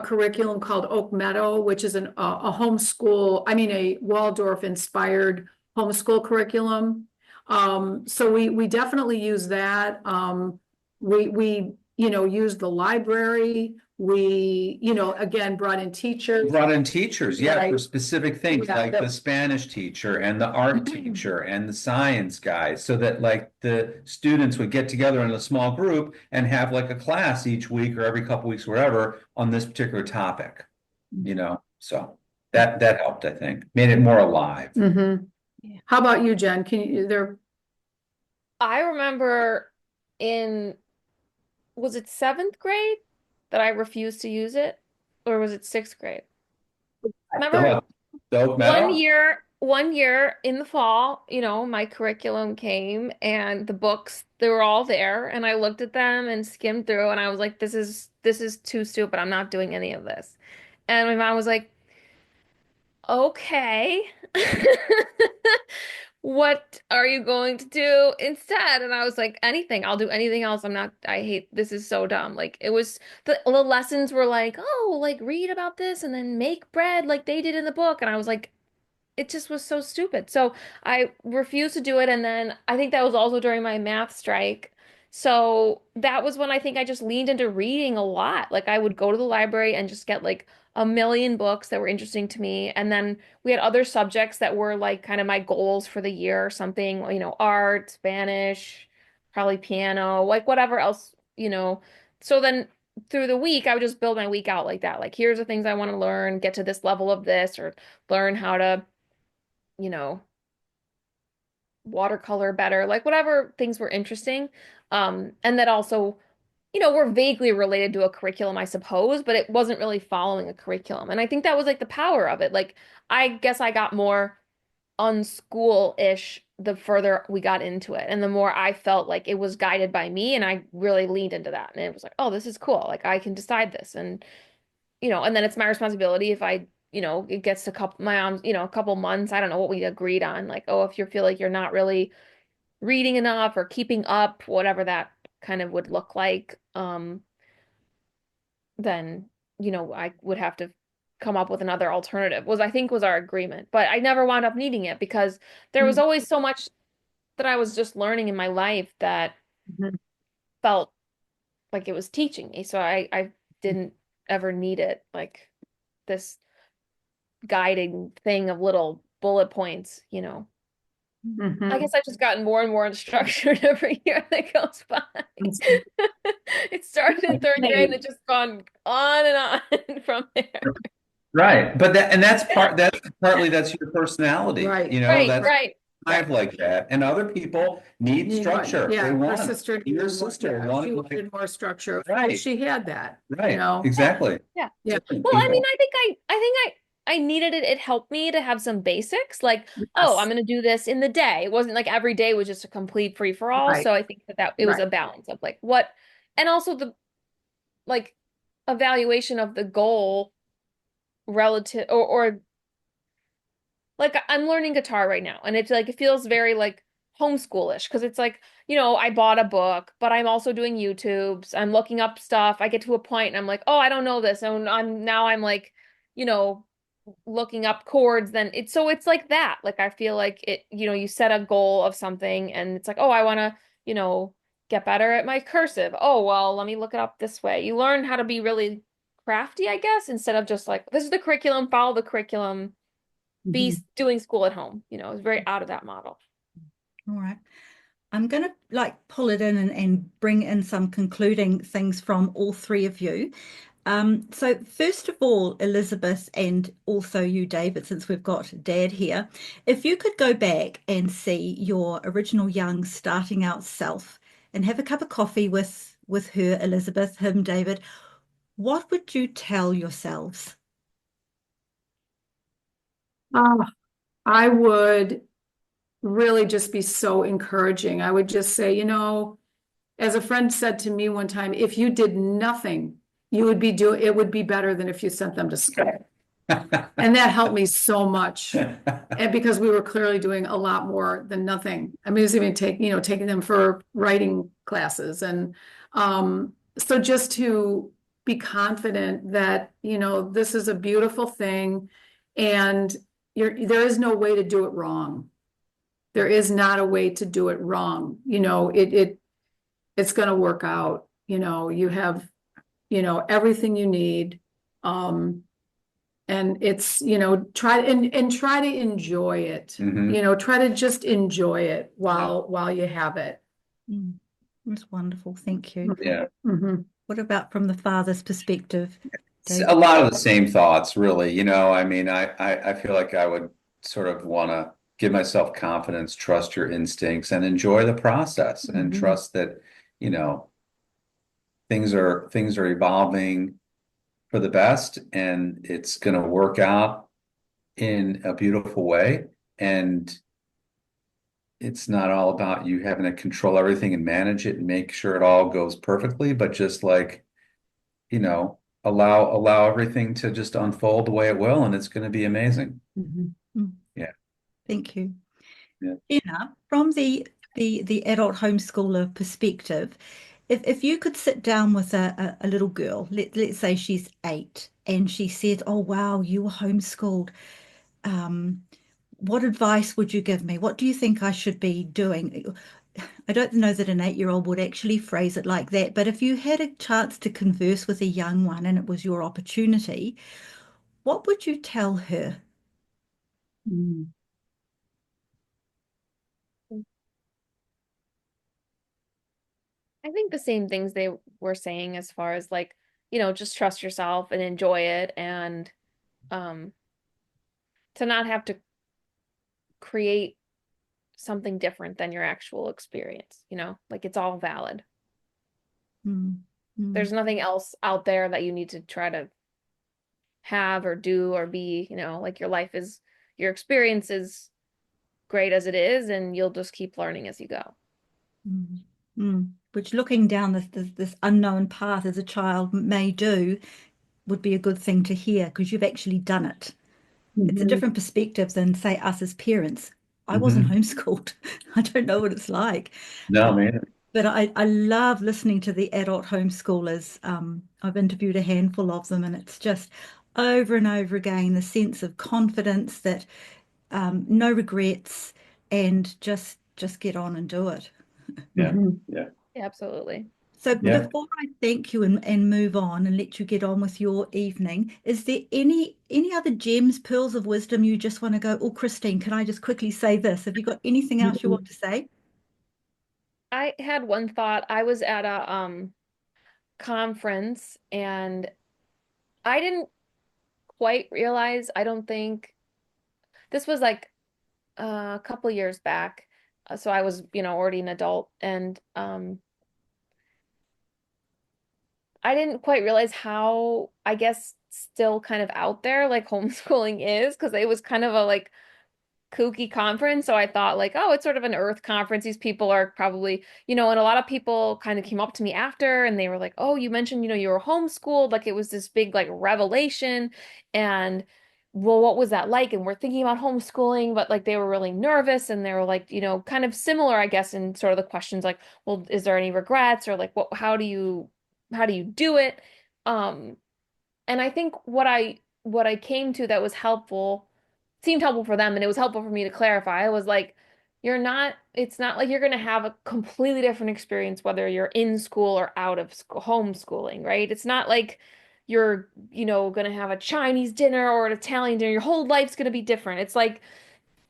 curriculum called Oak Meadow, which is a homeschool, I mean, a Waldorf inspired homeschool curriculum. So we definitely use that. We you know, used the library. We, you know, again, brought in teachers. Brought in teachers, yeah, for Right. specific things Yeah, like the Spanish teacher and the art teacher and the science guy, so that like the students would get together in a small group and have like a class each week or every couple weeks, wherever, on this particular topic, you know, so that helped, I think, made it more alive. Mhm. Yeah. How about you, Jen? Can you, there, I remember in, was it seventh grade that I refused to use it? Or was it sixth grade? Remember The Oak Meadow? one year in the fall, you know, my curriculum came and the books, they were all there, and I looked at them and skimmed through and I was like, this is too stupid. I'm not doing any of this. And my mom was like, okay. What are you going to do instead? And I was like, anything. I'll do anything else. I hate, this is so dumb. Like it was, the lessons were like, oh, like read about this and then make bread like they did in the book. And I was like, it just was so stupid. So I refused to do it. And then I think that was also during my math strike. So that was when I think I just leaned into reading a lot. Like I would go to the library and just get like a million books that were interesting to me. And then we had other subjects that were like kind of my goals for the year or something, you know, art, Spanish, probably piano, like whatever else, you know. So then through the week, I would just build my week out like that. Like, here's the things I want to learn, get to this level of this, or learn how to, you know, watercolor better, like whatever things were interesting. And that also, you know, were vaguely related to a curriculum, I suppose, but it wasn't really following a curriculum. And I think that was like the power of it. Like, I guess I got more unschool-ish the further we got into it. And the more I felt like it was guided by me, and I really leaned into that. And it was like, oh, this is cool. Like I can decide this. And you know, and then it's my responsibility if I, you know, it gets to my arms, you know, a couple months. I don't know what we agreed on. Like, oh, if you feel like you're not really reading enough or keeping up, whatever that kind of would look like, then, you know, I would have to come up with another alternative, was I think was our agreement. But I never wound up needing it because there was always so much that I was just learning in my life that Mhm. felt like it was teaching me. So I didn't ever need it, like this guiding thing of little bullet points, you know. Mhm. I guess I've just gotten more and more structured every year that goes by. It started in third grade and it's just gone on and on from there. Right. But that's partly that's your personality. Right. You know, Right, that's right. kind of like that. And other people need Need one. structure. Yeah, They her want sister your needed sister more, wanted she like, wanted more structure. Right. She had that, you right. know? Exactly. Yeah. Yeah. Different Well, I mean, people. I needed it. It helped me to have some basics, like, oh, I'm Yes. going to do this in the day. It wasn't like every day was just a complete free for all. Right. So I think that it was Right. a balance of like what, and also the like evaluation of the goal relative or like I'm learning guitar right now, and it's like it feels very like homeschoolish because it's like, you know, I bought a book, but I'm also doing YouTubes. I'm looking up stuff. I get to a point and I'm like, oh, I don't know this. And I'm like, you know, looking up chords. Then it's like that. Like I feel like it, you know, you set a goal of something and it's like, oh, I want to, you know, get better at my cursive. Oh, well, let me look it up this way. You learn how to be really crafty, I guess, instead of just like, this is the curriculum, follow the curriculum, be Mhm. doing school at home. You know, it's very out of that model. All right. I'm going to like pull it in and bring in some concluding things from all three of you. So first of all, Elizabeth, and also you, David, since we've got Dad here, if you could go back and see your original young starting out self and have a cup of coffee with her, Elizabeth, him, David, what would you tell yourselves? Oh, I would really just be so encouraging. I would just say, you know, as a friend said to me one time, if you did nothing, it would be better than if you sent them to school. And that helped me so much. And because we were clearly doing a lot more than nothing. I mean, it was even taking them for writing classes. And so just to be confident that, you know, this is a beautiful thing and there is no way to do it wrong. There is not a way to do it wrong. You know, it's going to work out. You know, you have, you know, everything you need. And it's, you know, try to enjoy it. Mhm. You know, try to just enjoy it while you have it. That's wonderful. Thank you. Yeah. Mhm. What about from the father's perspective, It's David? a lot of the same thoughts, really. You know, I mean, I feel like I would sort of want to give myself confidence, trust your instincts, and enjoy the process, and Mhm. trust that, you know, things are evolving for the best, and it's going to work out in a beautiful way. And it's not all about you having to control everything and manage it and make sure it all goes perfectly, but just like, you know, allow everything to just unfold the way it will, and it's going to be amazing. Mhm. Yeah. Thank you. Yeah. Jenna, from the adult homeschooler perspective, if you could sit down with a little girl, let's say she's 8, and she said, "Oh wow, you were homeschooled. Um, what advice would you give me? What do you think I should be doing?" I don't know that an 8-year-old would actually phrase it like that, but if you had a chance to converse with a young one and it was your opportunity, what would you tell her? Mhm. I think the same things they were saying as far as like, you know, just trust yourself and enjoy it and um to not have to create something different than your actual experience, you know? Like it's all valid. Mm, There's mm, nothing else out there that you need to try to have or do or be, you know, like your experience is great as it is and you'll just keep learning as you go. mm, Which looking down this unknown path as a child may do would be a good thing to hear because you've actually done it. It's a Mhm. different perspective than, say, us as parents. I wasn't Mhm. homeschooled. I don't know what it's like. No, man. But I love listening to the adult homeschoolers. I've interviewed a handful of them, and it's just over and over again the sense of confidence that no regrets and just get on and do it. Yeah. Mhm. Yeah. Yeah, absolutely. So Yeah. before I thank you and move on and let you get on with your evening, is there any other gems, pearls of wisdom you just want to go, oh, Christine, can I just quickly say this? Have you got anything else you want to say? I had one thought. I was at a conference and I didn't quite realize, I don't think this was like a couple years back. So I was, already an adult and I didn't quite realize how, I guess, still kind of out there like homeschooling is because it was kind of a like kooky conference. So I thought like, oh, it's sort of an Earth conference. These people are probably, and a lot of people kind of came up to me after and they were like, oh, you mentioned, you were homeschooled. Like it was this big like revelation. And well, what was that like? And we're thinking about homeschooling, but like they were really nervous and they were like, kind of similar, I guess, in sort of the questions like, well, is there any regrets or like how do you do it? Um, and I think what I came to that was helpful seemed helpful for them and it was helpful for me to clarify. I was like, it's not like you're going to have a completely different experience whether you're in school or out of school, homeschooling, right? It's not like you're, going to have a Chinese dinner or an Italian dinner. Your whole life's going to be different. It's like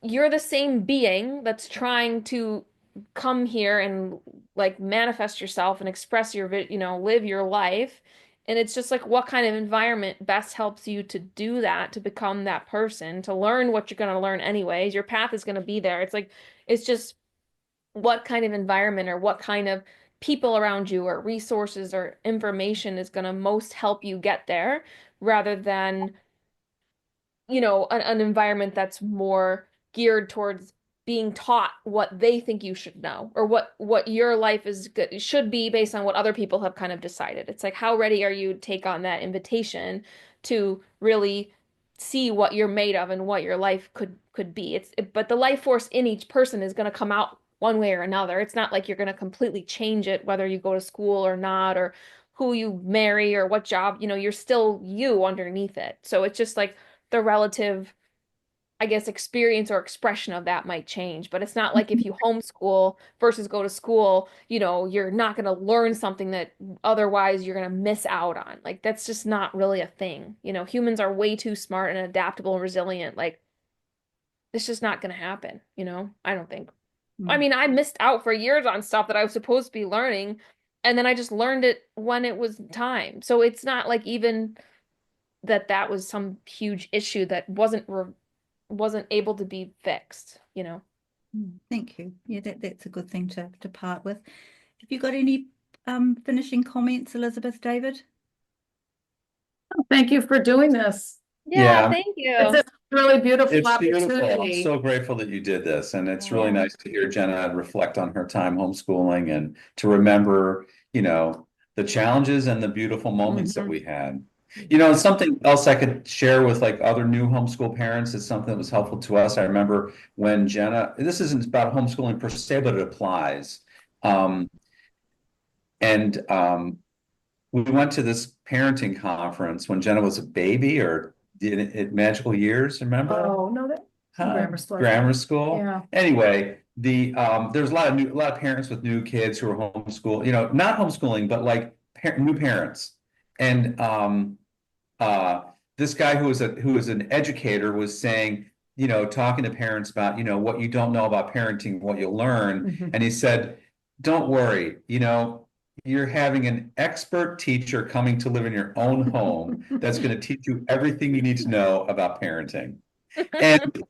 you're the same being that's trying to come here and like manifest yourself and express live your life. And it's just like what kind of environment best helps you to do that, to become that person, to learn what you're going to learn anyways. Your path is going to be there. It's just what kind of environment or what kind of people around you or resources or information is going to most help you get there rather than an environment that's more geared towards being taught what they think you should know or what your life is good should be based on what other people have kind of decided. It's like how ready are you to take on that invitation to really see what you're made of and what your life could be. But the life force in each person is going to come out one way or another. It's not like you're going to completely change it whether you go to school or not or who you marry or what job, you're still you underneath it. So it's just like the relative, I guess, experience or expression of that might change. But it's not like if you homeschool versus go to school, you're not going to learn something that otherwise you're going to miss out on. Like that's just not really a thing. Humans are way too smart and adaptable and resilient. Like it's just not going to happen, I don't think. I mean, I missed out for years on stuff that I was supposed to be learning, and then I just learned it when it was time. So it's not like even that was some huge issue that wasn't able to be fixed. Thank you. Yeah, that's a good thing to part with. Have you got any finishing comments, Elizabeth, David? Thank you for doing this. Yeah, Yeah, thank you. It's a really beautiful it's beautiful. I'm opportunity. so grateful that you did this. And it's really Yeah. nice to hear Jenna reflect on her time homeschooling and to remember, the challenges and the beautiful moments that we had. Something else I could share with like other new homeschool parents is something that was helpful to us. I remember when Jenna, this isn't about homeschooling per se, but it applies. Um, and we went to this parenting conference when Jenna was a baby or in magical years, remember? Oh, no, that grammar school. Grammar school. Yeah. Anyway, there's a lot of parents with new kids who are homeschool, not homeschooling, but like new parents. And this guy who was an educator was saying, talking to parents about, what you don't know about parenting, what you'll learn. And he said, don't worry, you're having an expert teacher coming to live in your own home that's going to teach you everything you need to know about parenting. And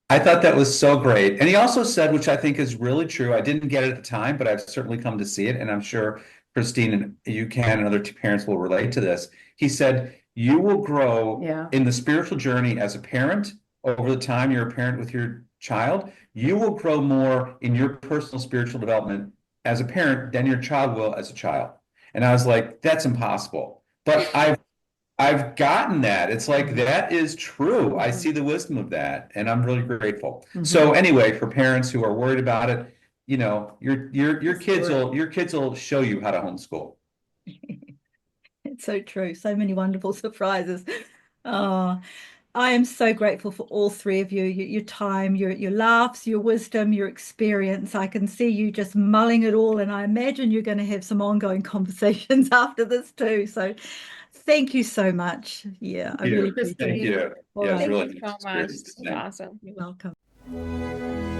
I thought that was so great. And he also said, which I think is really true, I didn't get it at the time, but I've certainly come to see it. And I'm sure Christine and you can, and other parents will relate to this. He said, you will grow in the spiritual journey as a parent over the time you're a parent with your child. You will grow more in your personal spiritual development as a parent than your child will as a child. And I was like, that's impossible. But I've gotten that. It's like that is true. I see the wisdom of that, and I'm really grateful. So anyway, for parents who are worried about it, your kids will show you how to homeschool. It's so true. So many wonderful surprises. Oh, I am so grateful for all three of you, your time, your laughs, your wisdom, your experience. I can see you just mulling it all, and I imagine you're going to have some ongoing conversations after this too. So thank you so much. Yeah, I really appreciate Thank it. you. All Yeah, it's right. really Thank you so nice much. experience. This is awesome. You're welcome.